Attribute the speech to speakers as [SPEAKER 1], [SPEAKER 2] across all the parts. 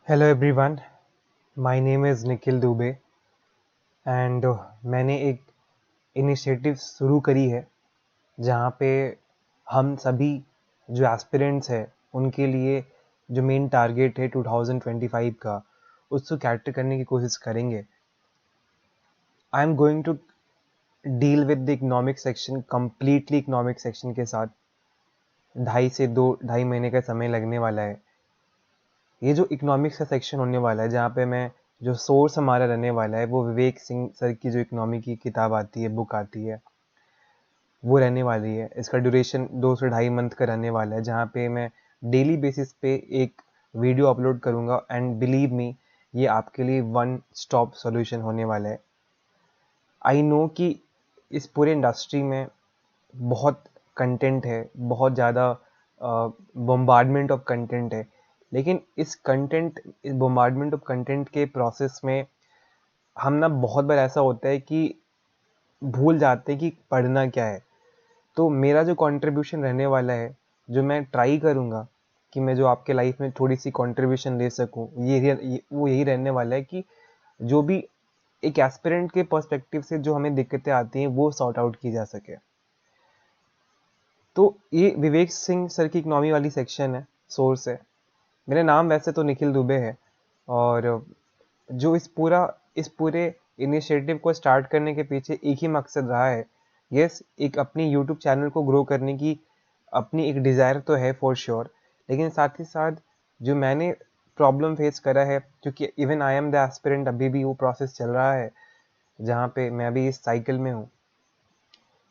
[SPEAKER 1] Hello everyone, my name is Nikhil Dubey and मैंने एक initiative शुरू करी है जहाँ पे हम सभी जो एस्पिरेंट्स हैं उनके लिए जो मेन टारगेट है 2025 का उसको कैटर करने की कोशिश करेंगे। I am going to deal with the economic section, completely economic section के साथ 2.5 से 2.5 महीने का समय लगने वाला है। ये जो इकोनॉमिक्स का सेक्शन होने वाला है जहाँ पे मैं जो सोर्स हमारा रहने वाला है वो विवेक सिंह सर की जो इकोनॉमी की किताब आती है, बुक आती है, वो रहने वाली है। इसका ड्यूरेशन 2 से 2.5 मंथ का रहने वाला है जहाँ पे मैं डेली बेसिस पे एक वीडियो अपलोड करूँगा एंड बिलीव मी, ये आपके लिए वन स्टॉप सॉल्यूशन होने वाला है। आई नो कि इस पूरे इंडस्ट्री में बहुत कंटेंट है, बहुत ज़्यादा बम्बार्डमेंट ऑफ कंटेंट है, लेकिन इस बम्बार्डमेंट ऑफ कंटेंट के प्रोसेस में हम ना बहुत बार ऐसा होता है कि भूल जाते हैं कि पढ़ना क्या है। तो मेरा जो कंट्रीब्यूशन रहने वाला है, जो मैं ट्राई करूँगा कि मैं जो आपके लाइफ में थोड़ी सी कंट्रीब्यूशन दे सकूँ, वो यही रहने वाला है कि जो भी एक एस्पिरेंट के पर्सपेक्टिव से जो हमें दिक्कतें आती हैं वो सॉर्ट आउट की जा सके। तो ये विवेक सिंह सर की इकनॉमी वाली सेक्शन है, सोर्स है। मेरा नाम वैसे तो निखिल दुबे है और जो इस पूरे इनिशिएटिव को स्टार्ट करने के पीछे एक ही मकसद रहा है। यस, एक अपनी यूट्यूब चैनल को ग्रो करने की अपनी एक डिज़ायर तो है फॉर श्योर, लेकिन साथ ही साथ जो मैंने प्रॉब्लम फेस करा है, क्योंकि even I am the aspirant, अभी भी वो प्रोसेस चल रहा है जहाँ पे मैं अभी इस साइकिल में हूँ।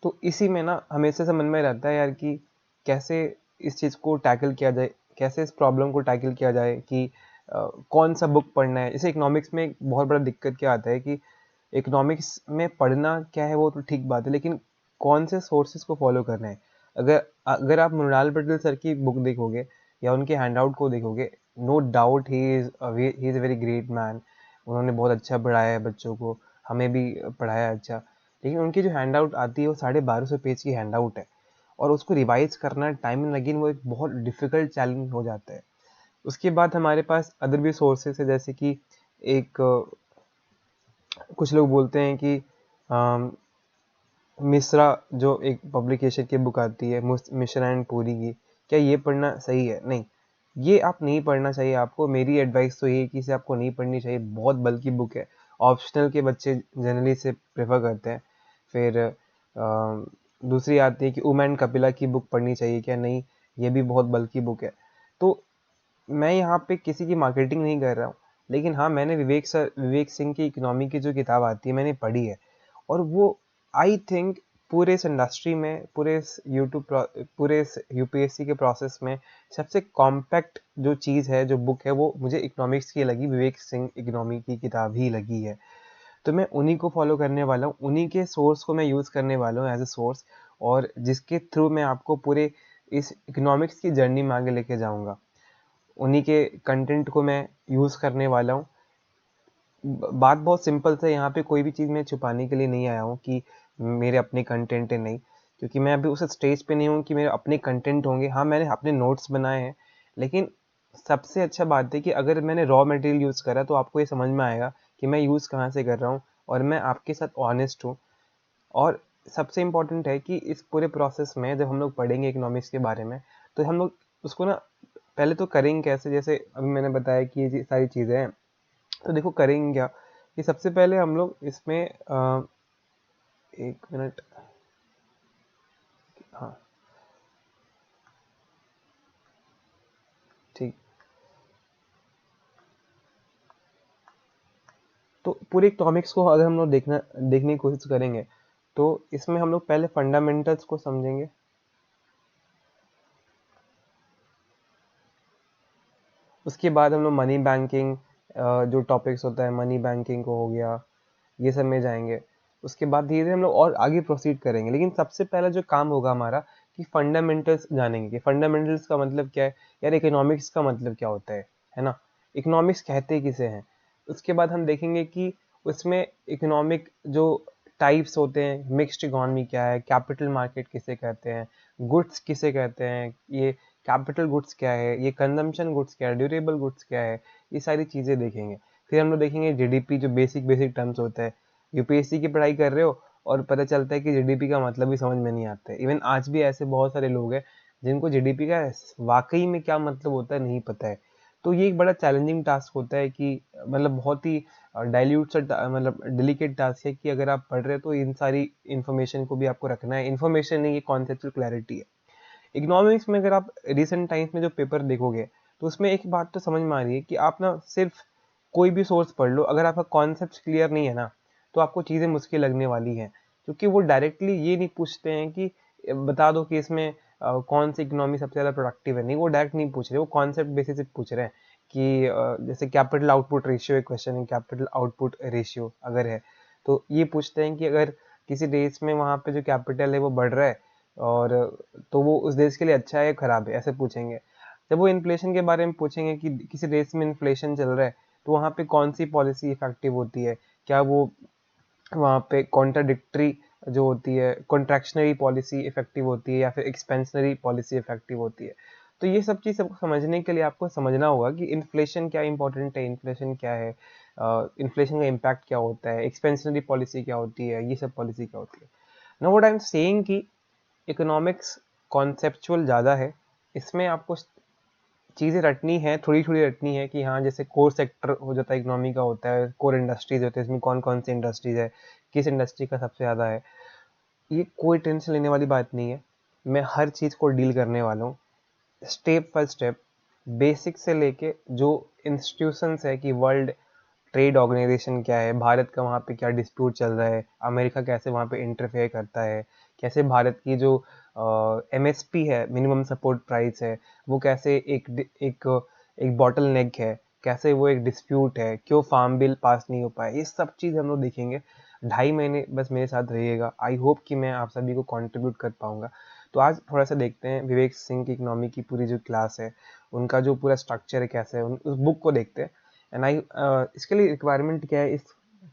[SPEAKER 1] तो इसी में ना हमेशा से मन में रहता है यार कि कैसे इस चीज़ को टैकल किया जाए, कैसे इस प्रॉब्लम को टैकल किया जाए कि कौन सा बुक पढ़ना है। जैसे इकोनॉमिक्स में एक बहुत बड़ा दिक्कत क्या आता है कि इकोनॉमिक्स में पढ़ना क्या है वो तो ठीक बात है, लेकिन कौन से सोर्सेज को फॉलो करना है। अगर अगर आप मृणाल पटेल सर की बुक देखोगे या उनके हैंडआउट को देखोगे, no doubt he is a very great man. उन्होंने बहुत अच्छा पढ़ाया है बच्चों को, हमें भी पढ़ाया है अच्छा। लेकिन उनकी जो हैंडआउट आती है वो 1250 पेज की हैंडआउट है और उसको रिवाइज करना टाइम लगिन वो एक बहुत डिफिकल्ट चैलेंज हो जाता है। उसके बाद हमारे पास अदर भी सोर्सेस है, जैसे कि एक कुछ लोग बोलते हैं कि मिश्रा जो एक पब्लिकेशन की बुक आती है मिश्रा एंड पुरी की, क्या ये पढ़ना सही है? नहीं, ये आप नहीं पढ़ना चाहिए। आपको मेरी एडवाइस तो ये है कि इसे आपको नहीं पढ़नी चाहिए, बहुत बल्कि बुक है। ऑप्शनल के बच्चे जनरली इसे प्रेफर करते हैं। फिर दूसरी आती है कि उम एंड कपिला की बुक पढ़नी चाहिए क्या? नहीं, ये भी बहुत बल्कि बुक है। तो मैं यहाँ पे किसी की मार्केटिंग नहीं कर रहा हूँ, लेकिन हाँ, मैंने विवेक सिंह की इकोनॉमी की जो किताब आती है मैंने पढ़ी है और वो आई थिंक पूरे इस इंडस्ट्री में, पूरे इस यूपीएससी के प्रोसेस में सबसे कॉम्पैक्ट जो चीज़ है, जो बुक है, वो मुझे इकोनॉमिक्स की लगी, विवेक सिंह इकोनॉमी की किताब ही लगी है। तो मैं उन्हीं को फॉलो करने वाला हूँ, उन्हीं के सोर्स को मैं यूज़ करने वाला हूँ एज अ सोर्स, और जिसके थ्रू मैं आपको पूरे इस इकोनॉमिक्स की जर्नी में आगे लेके जाऊँगा। उन्हीं के कंटेंट को मैं यूज़ करने वाला हूँ। बात बहुत सिंपल से, यहाँ पे कोई भी चीज़ मैं छुपाने के लिए नहीं आया हूँ कि मेरे अपने कंटेंट है, नहीं, क्योंकि मैं अभी उस स्टेज पे नहीं हूँ कि मेरे अपने कंटेंट होंगे। हाँ, मैंने अपने नोट्स बनाए हैं, लेकिन सबसे अच्छा बात है कि अगर मैंने रॉ मटेरियल यूज़ करा तो आपको ये समझ में आएगा कि मैं यूज़ कहाँ से कर रहा हूँ और मैं आपके साथ ऑनेस्ट हूँ। और सबसे इम्पोर्टेंट है कि इस पूरे प्रोसेस में जब हम लोग पढ़ेंगे इकोनॉमिक्स के बारे में, तो हम लोग उसको ना पहले तो करेंगे कैसे। जैसे अभी मैंने बताया कि ये सारी चीज़ें हैं, तो देखो करेंगे क्या कि सबसे पहले हम लोग इसमें एक मिनट, हाँ, ठीक। तो पूरे इकोनॉमिक्स को अगर हम लोग देखने की कोशिश करेंगे, तो इसमें हम लोग पहले फंडामेंटल्स को समझेंगे। उसके बाद हम लोग मनी बैंकिंग, जो टॉपिक्स होता है मनी बैंकिंग को हो गया, ये सब में जाएंगे। उसके बाद धीरे धीरे हम लोग और आगे प्रोसीड करेंगे, लेकिन सबसे पहला जो काम होगा हमारा कि फंडामेंटल्स जानेंगे कि फंडामेंटल्स का मतलब क्या है। यार, इकोनॉमिक्स का मतलब क्या होता है ना? इकोनॉमिक्स कहते किसे हैं? उसके बाद हम देखेंगे कि उसमें इकोनॉमिक जो टाइप्स होते हैं, मिक्स्ड इकोनॉमी क्या है, कैपिटल मार्केट किसे कहते हैं, गुड्स किसे कहते हैं, ये कैपिटल गुड्स क्या है, ये कंजम्पशन गुड्स क्या है, ड्यूरेबल गुड्स क्या है, ये सारी चीज़ें देखेंगे। फिर हम लोग देखेंगे जीडीपी, जो बेसिक बेसिक टर्म्स होता है। यूपीएससी की पढ़ाई कर रहे हो और पता चलता है कि जीडीपी का मतलब भी समझ में नहीं आता है। इवन आज भी ऐसे बहुत सारे लोग हैं जिनको जीडीपी का वाकई में क्या मतलब होता है नहीं पता है। तो ये एक बड़ा चैलेंजिंग टास्क होता है कि मतलब बहुत ही डाइल्यूट सा मतलब डेलिकेट टास्क है कि अगर आप पढ़ रहे हो तो इन सारी इन्फॉर्मेशन को भी आपको रखना है। इन्फॉर्मेशन नहीं, ये कॉन्सेप्चुअल क्लैरिटी है। इकोनॉमिक्स में अगर आप रिसेंट टाइम्स में जो पेपर देखोगे तो उसमें एक बात तो समझ में आ रही है कि आप ना सिर्फ कोई भी सोर्स पढ़ लो, अगर आपका कॉन्सेप्ट क्लियर नहीं है ना तो आपको चीज़ें मुश्किल लगने वाली हैं। क्योंकि वो डायरेक्टली ये नहीं पूछते हैं कि बता दो कि इसमें कौन सी इकोनॉमी सबसे ज़्यादा प्रोडक्टिव है। नहीं, वो डायरेक्ट नहीं पूछ रहे, वो कॉन्सेप्ट बेसिस पे पूछ रहे हैं कि जैसे कैपिटल आउटपुट रेशियो एक क्वेश्चन है, कैपिटल आउटपुट रेशियो अगर है तो ये पूछते हैं कि अगर किसी देश में वहाँ पे जो कैपिटल है वो बढ़ रहा है और तो वो उस देश के लिए अच्छा है या खराब है, ऐसे पूछेंगे। जब वो इन्फ्लेशन के बारे में पूछेंगे कि किसी देश में इन्फ्लेशन चल रहा है तो वहाँ पे कौन सी पॉलिसी इफेक्टिव होती है, क्या वो वहाँ पे कॉन्ट्राडिक्टरी जो होती है, कॉन्ट्रैक्शनरी पॉलिसी इफेक्टिव होती है या फिर एक्सपेंशनरी पॉलिसी इफेक्टिव होती है। तो ये सब चीज़ सबको समझने के लिए आपको समझना होगा कि इन्फ्लेशन क्या इंपॉर्टेंट है, इन्फ्लेशन क्या है, इन्फ्लेशन का इम्पैक्ट क्या होता है, एक्सपेंशनरी पॉलिसी क्या होती है, ये सब पॉलिसी क्या होती है। Know what I am saying कि इकोनॉमिक्स कॉन्सेप्चुअल ज़्यादा है, इसमें आपको चीज़ें रटनी है, थोड़ी थोड़ी रटनी है कि हाँ जैसे कोर सेक्टर हो जाता है इकोनॉमी का, होता है कोर इंडस्ट्रीज होते हैं, इसमें कौन कौन सी इंडस्ट्रीज है, किस इंडस्ट्री का सबसे ज़्यादा है। ये कोई टेंशन लेने वाली बात नहीं है, मैं हर चीज़ को डील करने वाला हूँ स्टेप बाय स्टेप, बेसिक से लेके जो इंस्टीट्यूशंस है कि वर्ल्ड ट्रेड ऑर्गेनाइजेशन क्या है, भारत का वहाँ पे क्या डिस्प्यूट चल रहा है, अमेरिका कैसे वहाँ पे इंटरफेयर करता है, कैसे भारत की जो एमएसपी है, मिनिमम सपोर्ट प्राइस है, वो कैसे एक एक बॉटल नेक है, कैसे वो एक डिस्प्यूट है, क्यों फार्म बिल पास नहीं हो पाया, ये सब चीज़ हम लोग देखेंगे। 2.5 महीने बस मेरे साथ रहिएगा, आई होप कि मैं आप सभी को कंट्रीब्यूट कर पाऊंगा। तो आज थोड़ा सा देखते हैं विवेक सिंह की इकोनॉमी की पूरी जो क्लास है, उनका जो पूरा स्ट्रक्चर है कैसे है, उस बुक को देखते हैं। एंड आई इसके लिए रिक्वायरमेंट क्या है, इस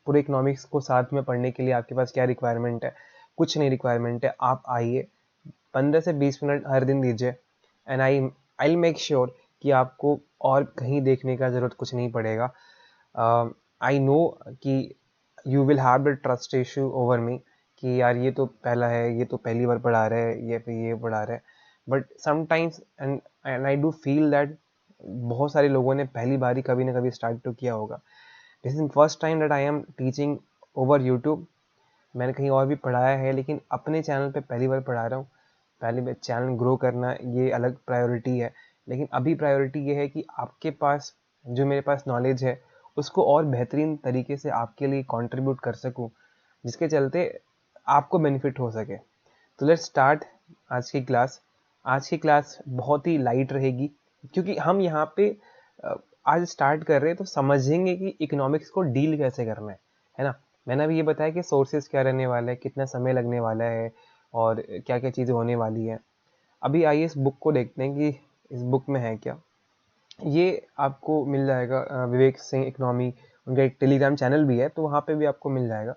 [SPEAKER 1] पूरे इकोनॉमिक्स को साथ में पढ़ने के लिए आपके पास क्या रिक्वायरमेंट है? कुछ नहीं रिक्वायरमेंट है, आप आइए 15 से 20 मिनट हर दिन दीजिए एंड आई मेक श्योर कि आपको और कहीं देखने का ज़रूरत कुछ नहीं पड़ेगा। आई नो कि you will have the trust issue over me कि यार ये तो पहला है, ये तो पहली बार पढ़ा रहे हैं, ये फिर ये पढ़ा रहे हैं, but sometimes and I do feel that बहुत सारे लोगों ने पहली बार ही कभी ना कभी स्टार्ट तो किया होगा। This is first time that I am teaching over YouTube. मैंने कहीं और भी पढ़ाया है लेकिन अपने चैनल पे पहली बार पढ़ा रहा हूँ। पहले बार चैनल ग्रो करना ये अलग प्रायोरिटी है, लेकिन अभी प्रायोरिटी ये है कि आपके पास जो मेरे पास नॉलेज है उसको और बेहतरीन तरीके से आपके लिए कंट्रीब्यूट कर सकूं, जिसके चलते आपको बेनिफिट हो सके। तो लेट्स स्टार्ट आज की क्लास। आज की क्लास बहुत ही लाइट रहेगी क्योंकि हम यहाँ पे आज स्टार्ट कर रहे हैं तो समझेंगे कि इकोनॉमिक्स को डील कैसे करना है ना। मैंने अभी ये बताया कि सोर्सेज क्या रहने वाला है, कितना समय लगने वाला है और क्या क्या चीज़ें होने वाली है। अभी आइए इस बुक को देखते हैं कि इस बुक में है क्या। ये आपको मिल जाएगा विवेक सिंह इकोनॉमी, उनका एक टेलीग्राम चैनल भी है तो वहाँ पे भी आपको मिल जाएगा।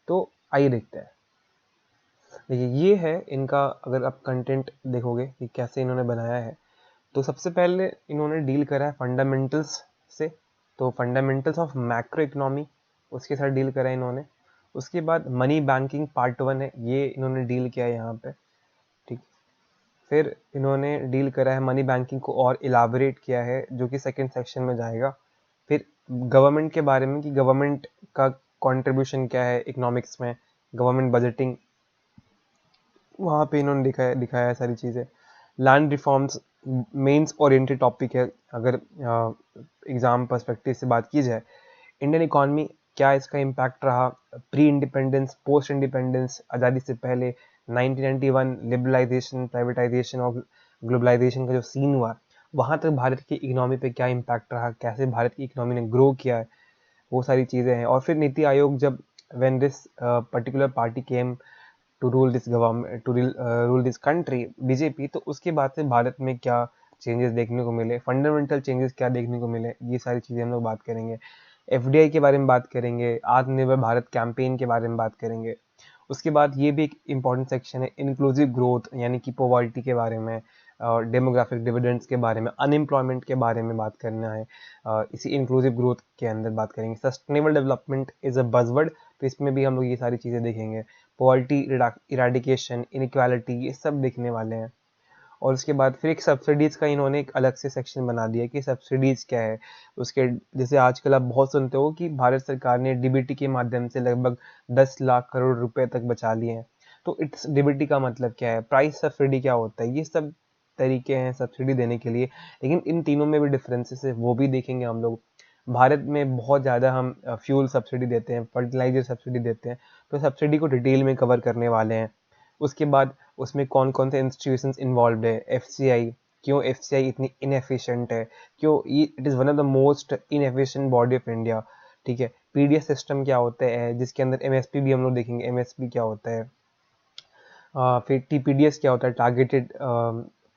[SPEAKER 1] तो आइए देखते हैं। देखिए ये है इनका, अगर आप कंटेंट देखोगे कि कैसे इन्होंने बनाया है तो सबसे पहले इन्होंने डील करा है फंडामेंटल्स से। तो फंडामेंटल्स ऑफ मैक्रो इकोनॉमी उसके साथ डील करा है इन्होंने। उसके बाद मनी बैंकिंग पार्ट 1 है, ये इन्होंने डील किया है यहाँ पे, ठीक। फिर इन्होंने डील करा है मनी बैंकिंग को और इलाबोरेट किया है जो कि सेकंड सेक्शन में जाएगा। फिर गवर्नमेंट के बारे में कि गवर्नमेंट का कंट्रीब्यूशन क्या है इकोनॉमिक्स में, गवर्नमेंट बजटिंग वहाँ पे इन्होंने दिखाया है सारी चीज़ें। Land reforms mains oriented topic है, अगर एग्ज़ाम पर्सपेक्टिव से बात की जाए। इंडियन इकॉनमी क्या इसका इम्पैक्ट रहा, प्री इंडिपेंडेंस, पोस्ट इंडिपेंडेंस, आज़ादी से पहले, 1991 लिबरलाइजेशन, प्राइवेटाइजेशन और ग्लोबलाइजेशन का जो सीन हुआ वहाँ तक भारत की इकोनॉमी पे क्या इम्पैक्ट रहा, कैसे भारत की इकोनॉमी ने ग्रो किया है, वो सारी चीज़ें हैं। और फिर नीति आयोग जब when this particular party came to rule this government, to rule this country, BJP, तो उसके बाद से भारत में क्या चेंजेस देखने को मिले, फंडामेंटल चेंजेस क्या देखने को मिले, ये सारी चीज़ें हम लोग बात करेंगे। एफडीआई के बारे में बात करेंगे, आत्मनिर्भर भारत कैंपेन के बारे में बात करेंगे। उसके बाद ये भी एक इम्पॉर्टेंट सेक्शन है इंक्लूसिव ग्रोथ यानी कि पॉवर्टी के बारे में, डेमोग्राफिक डिविडेंड्स के बारे में, अनएम्प्लॉयमेंट के बारे में बात करना है, इसी इंक्लूसिव ग्रोथ के अंदर बात करेंगे। Sustainable development is a buzzword, तो इसमें भी हम लोग ये सारी चीज़ें देखेंगे। पॉवर्टी इराडिकेशन, इनइक्वालिटी, ये सब देखने वाले हैं। और उसके बाद फिर एक सब्सिडीज़ का इन्होंने एक अलग से सेक्शन बना दिया कि सब्सिडीज़ क्या है उसके। जैसे आजकल आप बहुत सुनते हो कि भारत सरकार ने डीबीटी के माध्यम से लगभग 10 लाख करोड़ रुपए तक बचा लिए हैं। तो इट्स डीबीटी का मतलब क्या है, प्राइस सब्सिडी क्या होता है, ये सब तरीके हैं सब्सिडी देने के लिए। लेकिन इन तीनों में भी डिफरेंसेस है, वो भी देखेंगे हम लोग। भारत में बहुत ज़्यादा हम फ्यूल सब्सिडी देते हैं, फर्टिलाइजर सब्सिडी देते हैं, तो सब्सिडी को डिटेल में कवर करने वाले हैं। उसके बाद उसमें कौन कौन से इंस्टीट्यूशंस इन्वॉल्व है, एफसीआई, क्यों एफसीआई इतनी इनएफिशिएंट है, क्यों it is one of the most inefficient body of India. ठीक है, पीडीएस सिस्टम क्या होता है, जिसके अंदर एमएसपी भी हम लोग देखेंगे, एमएसपी क्या होता है। फिर टीपीडीएस क्या होता है, टारगेटेड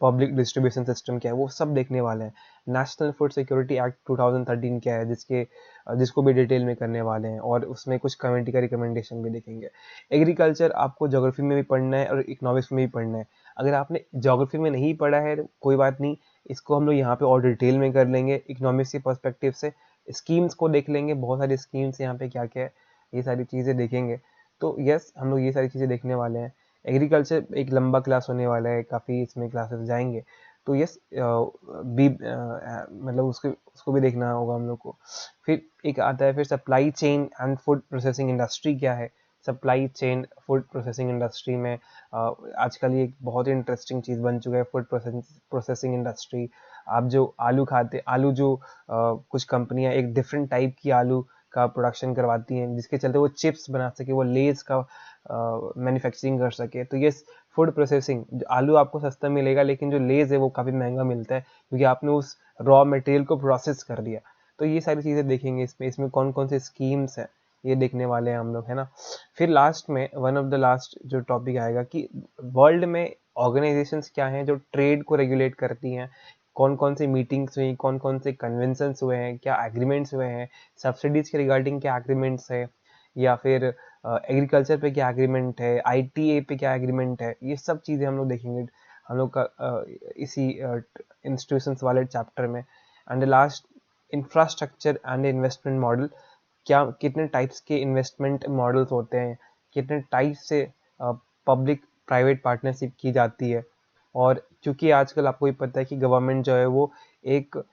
[SPEAKER 1] पब्लिक डिस्ट्रीब्यूशन सिस्टम क्या है, वो सब देखने वाले हैं। नेशनल फूड सिक्योरिटी एक्ट 2013 क्या है, जिसको भी डिटेल में करने वाले हैं, और उसमें कुछ कमेटी का रिकमेंडेशन भी देखेंगे। एग्रीकल्चर आपको ज्योग्राफी में भी पढ़ना है और इकोनॉमिक्स में भी पढ़ना है। अगर आपने ज्योग्राफी में नहीं पढ़ा है तो कोई बात नहीं, इसको हम लोग यहाँ पे और डिटेल में कर लेंगे। इकोनॉमिक्स के पर्सपेक्टिव से स्कीम्स को देख लेंगे, बहुत सारी स्कीम्स यहाँ पे क्या क्या है, ये सारी चीज़ें देखेंगे। तो यस, हम लोग ये सारी चीज़ें देखने वाले हैं। एग्रीकल्चर एक लंबा क्लास होने वाला है, काफ़ी इसमें क्लासेस जाएंगे। तो यस, बी मतलब उसको उसको भी देखना होगा हम लोग को। फिर एक आता है फिर supply chain and food processing industry क्या है। Supply chain food processing industry में आजकल ये एक बहुत ही इंटरेस्टिंग चीज़ बन चुका है, फूड प्रोसेसिंग इंडस्ट्री। आप जो आलू खाते, आलू जो कुछ कंपनियां एक डिफरेंट टाइप की आलू का प्रोडक्शन करवाती हैं, जिसके चलते वो चिप्स बना सके, वो लेस का मैन्युफैक्चरिंग कर सके। तो ये फूड प्रोसेसिंग, आलू आपको सस्ता मिलेगा लेकिन जो लेस है वो काफ़ी महंगा मिलता है, क्योंकि आपने उस रॉ मटेरियल को प्रोसेस कर दिया। तो ये सारी चीज़ें देखेंगे इसमें कौन कौन से स्कीम्स हैं, ये देखने वाले हैं हम लोग, है ना। फिर लास्ट में वन ऑफ द लास्ट जो टॉपिक आएगा कि वर्ल्ड में ऑर्गेनाइजेशंस क्या हैं जो ट्रेड को रेगुलेट करती हैं, कौन कौन सी मीटिंग्स हुई, कौन कौन से कन्वेंशंस हुए हैं, क्या एग्रीमेंट्स हुए हैं, सब्सिडीज के रिगार्डिंग क्या एग्रीमेंट्स है, या फिर एग्रीकल्चर पे क्या एग्रीमेंट है, आईटीए पे क्या एग्रीमेंट है, ये सब चीज़ें हम लोग देखेंगे हम लोग का इसी इंस्टीट्यूशंस वाले चैप्टर में। And last, infrastructure and investment model, क्या कितने टाइप्स के इन्वेस्टमेंट मॉडल्स होते हैं, कितने टाइप से पब्लिक प्राइवेट पार्टनरशिप की जाती है। और क्योंकि आजकल आपको ही पता है कि गवर्नमेंट जो है वो एक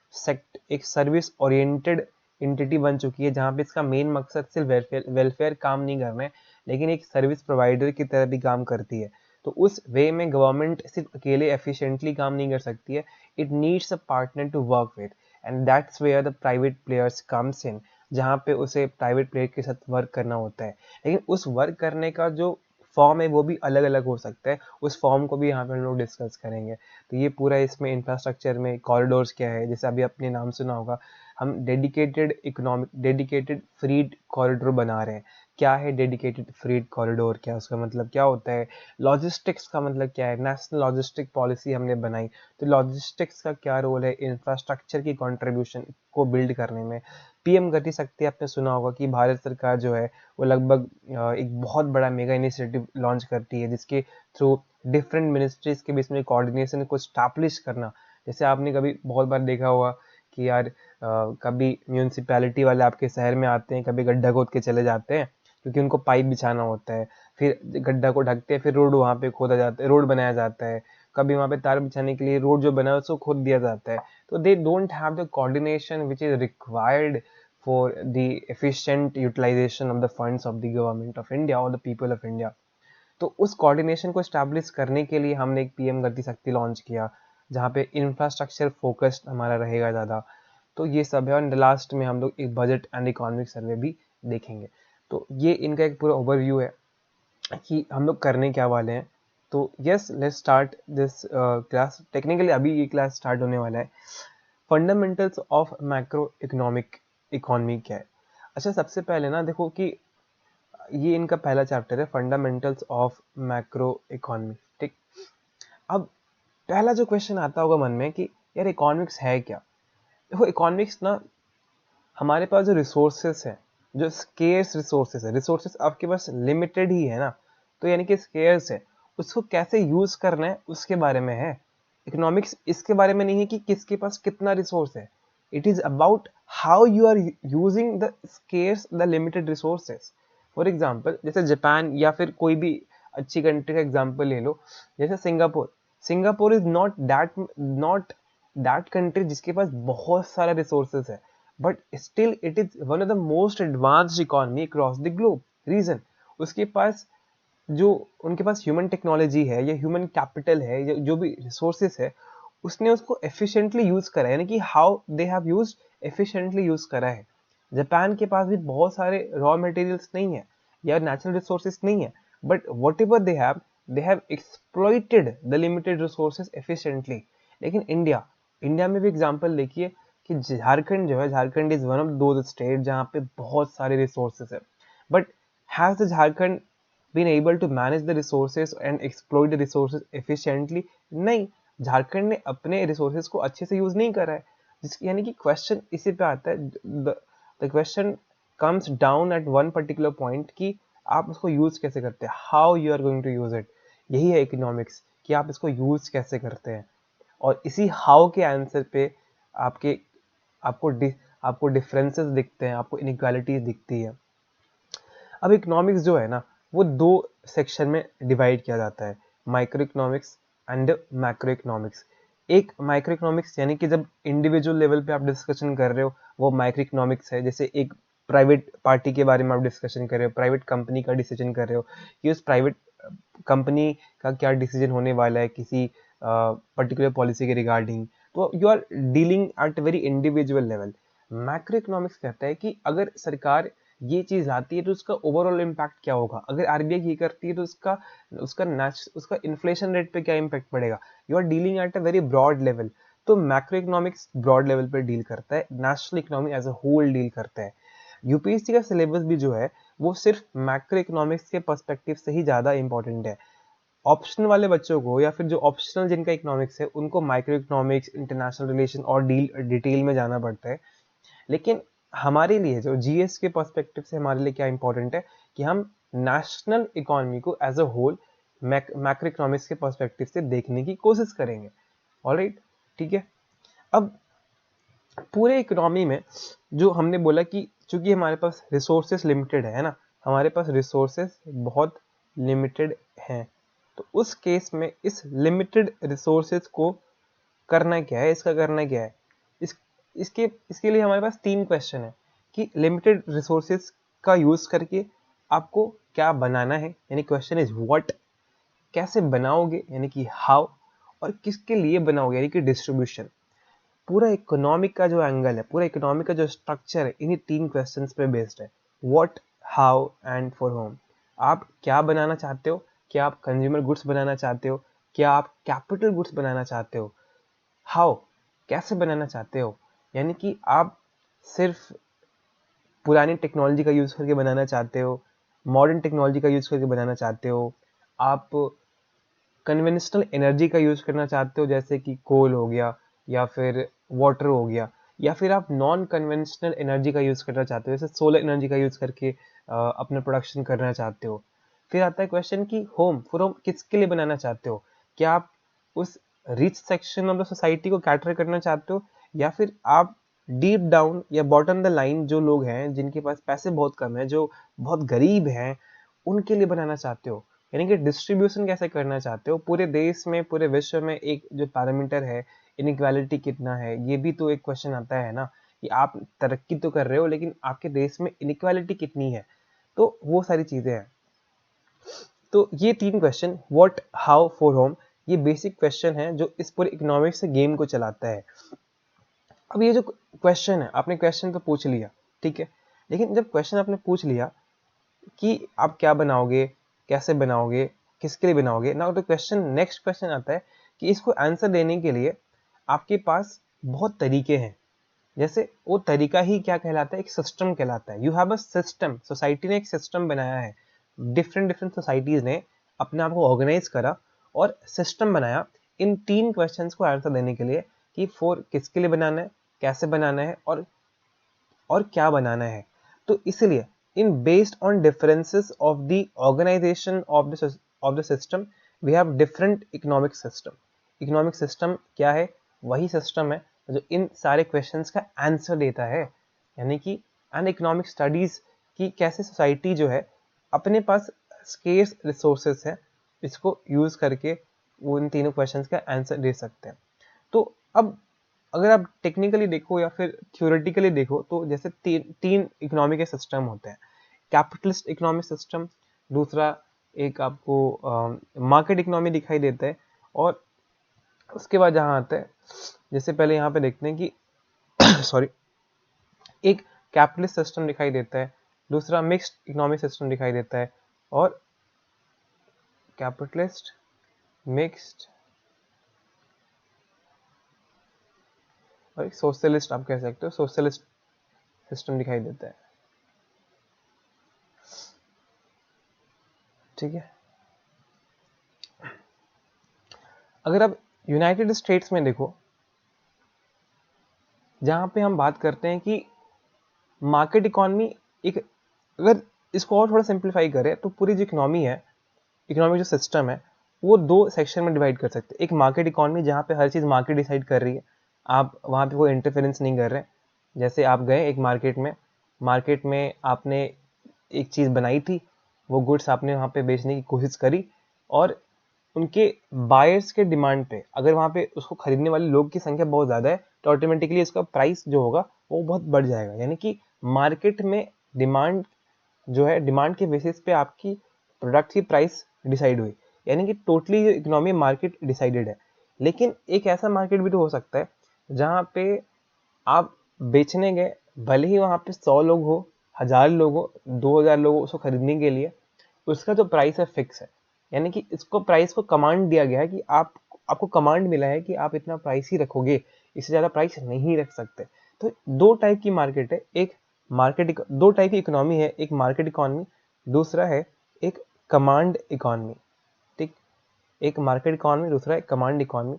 [SPEAKER 1] सर्विस ओरिएंटेड एंटिटी बन चुकी है, जहाँ पे इसका मेन मकसद सिर्फ वेलफेयर काम नहीं करना है, लेकिन एक सर्विस प्रोवाइडर की तरह भी काम करती है। तो उस वे में गवर्नमेंट सिर्फ अकेले एफिशिएंटली काम नहीं कर सकती है, it needs a partner to work with, and that's where the private players comes in, जहाँ पे उसे प्राइवेट प्लेयर के साथ वर्क करना होता है। लेकिन उस वर्क करने का जो फॉर्म है वो भी अलग अलग हो सकता है, उस फॉर्म को भी यहाँ पे हम लोग डिस्कस करेंगे। तो ये पूरा इसमें इंफ्रास्ट्रक्चर में कॉरिडोर्स क्या है, जैसे अभी आपने नाम सुना होगा, हम डेडिकेटेड फ्रीड कॉरिडोर बना रहे हैं। क्या है डेडिकेटेड फ्रीड कॉरिडोर, क्या उसका मतलब क्या होता है, लॉजिस्टिक्स का मतलब क्या है, नेशनल लॉजिस्टिक पॉलिसी हमने बनाई, तो लॉजिस्टिक्स का क्या रोल है इंफ्रास्ट्रक्चर की कंट्रीब्यूशन को बिल्ड करने में। पीएम गति शक्ति आपने सुना होगा कि भारत सरकार जो है वो लगभग एक बहुत बड़ा मेगा इनिशिएटिव लॉन्च करती है, जिसके थ्रू डिफरेंट मिनिस्ट्रीज के बीच में कोऑर्डिनेशन को स्टैब्लिश करना। जैसे आपने कभी बहुत बार देखा होगा कि यार कभी म्यूनसिपैलिटी वाले आपके शहर में आते हैं, कभी गड्ढा खोद के चले जाते हैं, क्योंकि उनको पाइप बिछाना होता है, फिर गड्ढा को ढकते हैं, फिर रोड वहाँ पे खोदा जाता है, रोड बनाया जाता है, कभी वहाँ पे तार बिछाने के लिए रोड जो बना है उसको खोद दिया जाता है। तो they don't have the coordination which is required for the efficient utilization of the funds of the government of India or the people of India। तो उस कोऑर्डिनेशन को स्टैब्लिश करने के लिए हमने एक पीएम गति शक्ति लॉन्च किया, जहाँ पे इंफ्रास्ट्रक्चर फोकस्ड हमारा रहेगा ज़्यादा। तो ये सब है, और लास्ट में हम लोग एक बजट एंड इकोनॉमिक सर्वे भी देखेंगे। तो ये इनका एक पूरा ओवरव्यू है कि हम लोग करने क्या वाले हैं। तो yes, let's start this class. Technically अभी ये क्लास स्टार्ट होने वाला है। Fundamentals of macro economic economy क्या है। अच्छा, सबसे पहले ना देखो कि ये इनका पहला चैप्टर है, फंडामेंटल्स ऑफ मैक्रो इकोनॉमी। ठीक, अब पहला जो क्वेश्चन आता होगा मन में कि यार इकोनॉमिक्स है क्या। देखो, इकोनॉमिक्स ना हमारे पास जो रिसोर्सेस है, जो स्केर्स रिसोर्सेस है, रिसोर्सेस आपके पास लिमिटेड ही है ना, तो यानी कि स्केर्स है, उसको कैसे यूज करना है उसके बारे में है। इकोनॉमिक्स इसके बारे में नहीं है कि किसके पास कितना रिसोर्स है, it is about how you are using the scarce the limited resources. For example जैसे जापान या फिर कोई भी अच्छी कंट्री का एग्जाम्पल ले लो, जैसे Singapore. Singapore is not that country जिसके पास बहुत सारा रिसोर्सेज है, but still it is one of the most advanced economy across the globe. Reason, उसके पास जो उनके पास ह्यूमन टेक्नोलॉजी है या ह्यूमन कैपिटल है या जो भी रिसोर्सेस है, उसने उसको एफिशिएंटली यूज करा है, यानी कि how they have used efficiently use करा है। जापान के पास भी बहुत सारे रॉ मटेरियल्स नहीं है या नेचुरल रिसोर्सेस नहीं है, but what ever they have exploited the limited resources efficiently. लेकिन इंडिया में भी एग्जांपल देखिए कि झारखंड जो है, Jharkhand is one of those state जहाँ पे बहुत सारे रिसोर्सेस है, but has the Jharkhand been able to manage the resources and exploit the resources efficiently? नहीं, झारखंड ने अपने रिसोर्सेज को अच्छे से यूज नहीं करा है, जिसकी यानी कि क्वेश्चन इसी पे आता है, the question comes down at one particular point कि आप उसको यूज कैसे करते हैं, how you are going to use it. यही है इकोनॉमिक्स, कि आप इसको यूज कैसे करते हैं, और इसी हाउ के आंसर पे आपके आपको डिफरेंसेस दिखते हैं, आपको इनइक्वालिटीज दिखती है। अब इकोनॉमिक्स जो है ना, वो दो सेक्शन में डिवाइड किया जाता है, micro economics and macro economics. एक माइक्रो इकोनॉमिक्स यानी कि जब इंडिविजुअल लेवल पे आप डिस्कशन कर रहे हो, वो माइक्रो इकोनॉमिक्स है। जैसे एक प्राइवेट पार्टी के बारे में आप डिस्कशन कर रहे हो, प्राइवेट कंपनी का डिसीजन कर रहे हो कि उस प्राइवेट कंपनी का क्या डिसीजन होने वाला है किसी पर्टिकुलर पॉलिसी के रिगार्डिंग, तो you are dealing at very individual level. Macro economics कहता है कि अगर सरकार ये चीज लाती है तो उसका ओवरऑल इम्पैक्ट क्या होगा, अगर आरबीआई ये करती है तो उसका इन्फ्लेशन रेट पे क्या इम्पैक्ट पड़ेगा। You are dealing at a very broad level. तो मैक्रो इकोनॉमिक्स ब्रॉड लेवल पे डील करता है, national economy as a whole deal करता है। यूपीएससी का सिलेबस भी जो है वो सिर्फ मैक्रो इकोनॉमिक्स के पर्सपेक्टिव से ही ज्यादा इंपॉर्टेंट है। ऑप्शनल वाले बच्चों को या फिर जो ऑप्शनल जिनका इकोनॉमिक्स है उनको माइक्रो इकोनॉमिक्स, इंटरनेशनल रिलेशन और डिटेल में जाना पड़ता है। लेकिन हमारे लिए जो जीएस के पर्सपेक्टिव से हमारे लिए क्या इंपॉर्टेंट है कि हम नेशनल इकोनॉमी को as a whole macro economics के पर्सपेक्टिव से देखने की कोशिश करेंगे। ऑलराइट, ठीक है। अब पूरे इकोनॉमी में जो हमने बोला कि चूंकि हमारे पास रिसोर्सेस लिमिटेड है ना, हमारे पास रिसोर्सेस बहुत लिमिटेड हैं, तो उस केस में इस लिमिटेड रिसोर्सेज को करना क्या है, इसका करना क्या है। इस इसके लिए हमारे पास तीन क्वेश्चन है कि लिमिटेड रिसोर्सेज का यूज करके आपको क्या बनाना है, यानी क्वेश्चन इज व्हाट, कैसे बनाओगे यानी कि हाउ, और किसके लिए बनाओगे यानी कि डिस्ट्रीब्यूशन। पूरा इकोनॉमिक का जो एंगल है, पूरा इकोनॉमिक का जो स्ट्रक्चर है, इन्हीं तीन क्वेश्चंस पे बेस्ड है, what, how and for home. आप क्या बनाना चाहते हो, क्या आप कंज्यूमर गुड्स बनाना चाहते हो, क्या आप कैपिटल गुड्स बनाना चाहते हो, हाउ कैसे बनाना चाहते हो, यानी कि आप सिर्फ पुरानी टेक्नोलॉजी का यूज करके बनाना चाहते हो, मॉडर्न टेक्नोलॉजी का यूज करके बनाना चाहते हो, आप कन्वेंशनल एनर्जी का यूज करना चाहते हो जैसे कि कोल हो गया या फिर वाटर हो गया, या फिर आप नॉन कन्वेंशनल एनर्जी का यूज करना चाहते हो जैसे सोलर एनर्जी का यूज करके अपना प्रोडक्शन करना चाहते हो। फिर आता है क्वेश्चन कि होम, फॉर होम किसके लिए बनाना चाहते हो, क्या आप उस rich section of the society को कैटर करना चाहते हो, या फिर आप डीप डाउन या बॉटम द लाइन जो लोग हैं जिनके पास पैसे बहुत कम है, जो बहुत गरीब हैं, उनके लिए बनाना चाहते हो। यानी कि डिस्ट्रीब्यूशन कैसे करना चाहते हो पूरे देश में, पूरे विश्व में। एक जो पैरामीटर है इनइक्वालिटी कितना है, ये भी तो एक क्वेश्चन आता है ना, कि आप तरक्की तो कर रहे हो लेकिन आपके देश में इनइक्वालिटी कितनी है। तो वो सारी चीजें हैं। तो ये तीन question, what, how, for home, ये बेसिक क्वेश्चन है जो इस पूरे इकोनॉमिक्स से गेम को चलाता है। अब ये जो क्वेश्चन है, आपने क्वेश्चन तो पूछ लिया, ठीक है, लेकिन जब क्वेश्चन आपने पूछ लिया कि आप क्या बनाओगे, कैसे बनाओगे, किसके लिए बनाओगे ना, तो क्वेश्चन, नेक्स्ट क्वेश्चन आता है कि इसको आंसर देने के लिए आपके पास बहुत तरीके हैं। जैसे वो तरीका ही क्या कहलाता है, एक सिस्टम कहलाता है। You have a system, society ने एक सिस्टम बनाया है, डिफरेंट डिफरेंट सोसाइटीज ने अपने आप को ऑर्गेनाइज करा और सिस्टम बनाया इन तीन क्वेश्चंस को आंसर देने के लिए कि फॉर किसके लिए बनाना है, कैसे बनाना है, और क्या बनाना है। तो इसलिए इन based on differences of the organisation of the system we have different economic system. Economic system क्या है, वही सिस्टम है जो इन सारे क्वेश्चंस का आंसर देता है। यानी कि एन इकोनॉमिक स्टडीज की कैसे सोसाइटी जो है अपने पास स्केर्स रिसोर्सेस है, इसको यूज करके वो इन तीनों क्वेश्चंस का आंसर दे सकते हैं। तो अब अगर आप टेक्निकली देखो या फिर थ्योरेटिकली देखो तो जैसे तीन इकोनॉमी के सिस्टम होते हैं। कैपिटलिस्ट इकोनॉमिक सिस्टम, दूसरा एक आपको मार्केट इकोनॉमी दिखाई देता है, और उसके बाद जहाँ आता है, जैसे पहले यहाँ पे देखते हैं कि सॉरी, एक कैपिटलिस्ट सिस्टम दिखाई देता है, दूसरा मिक्स्ड इकोनॉमिक सिस्टम दिखाई देता है, और कैपिटलिस्ट, मिक्स्ड और एक सोशलिस्ट, आप कह सकते हो सोशलिस्ट सिस्टम दिखाई देता है। ठीक है, अगर आप यूनाइटेड स्टेट्स में देखो, जहां पे हम बात करते हैं कि मार्केट इकोनॉमी, एक अगर इसको और थोड़ा सिंप्लीफाई करें तो पूरी जो इकोनॉमी है, इकोनॉमिक जो सिस्टम है, वो दो सेक्शन में डिवाइड कर सकते हैं। एक मार्केट इकोनॉमी जहाँ पे हर चीज़ मार्केट डिसाइड कर रही है, आप वहाँ पे कोई इंटरफेरेंस नहीं कर रहे। जैसे आप गए एक मार्केट में आपने एक चीज़ बनाई थी, वो गुड्स आपने वहाँ पे बेचने की कोशिश करी, और उनके बायर्स के डिमांड पे अगर वहाँ पे उसको खरीदने वाले लोग की संख्या बहुत ज़्यादा है तो ऑटोमेटिकली इसका प्राइस जो होगा वो बहुत बढ़ जाएगा। यानी कि मार्केट में डिमांड जो है, डिमांड के बेसिस पे आपकी प्रोडक्ट की प्राइस डिसाइड हुई। यानी कि टोटली जो इकोनॉमी मार्केट डिसाइडेड है। लेकिन एक ऐसा मार्केट भी तो हो सकता है जहाँ पे आप बेचने गए, भले ही वहाँ पे 100 लोग हो, 1000 लोग हो, 2000 लोग हो उसको खरीदने के लिए, उसका जो प्राइस है फिक्स है। यानी कि इसको प्राइस को कमांड दिया गया है कि आपको कमांड मिला है कि आप इतना प्राइस ही रखोगे, इससे ज़्यादा प्राइस नहीं रख सकते। तो दो टाइप की मार्केट है, एक दो टाइप की इकोनॉमी है, एक मार्केट इकोनॉमी, दूसरा है एक कमांड इकोनॉमी। ठीक, एक मार्केट इकोनॉमी, दूसरा है कमांड इकोनॉमी।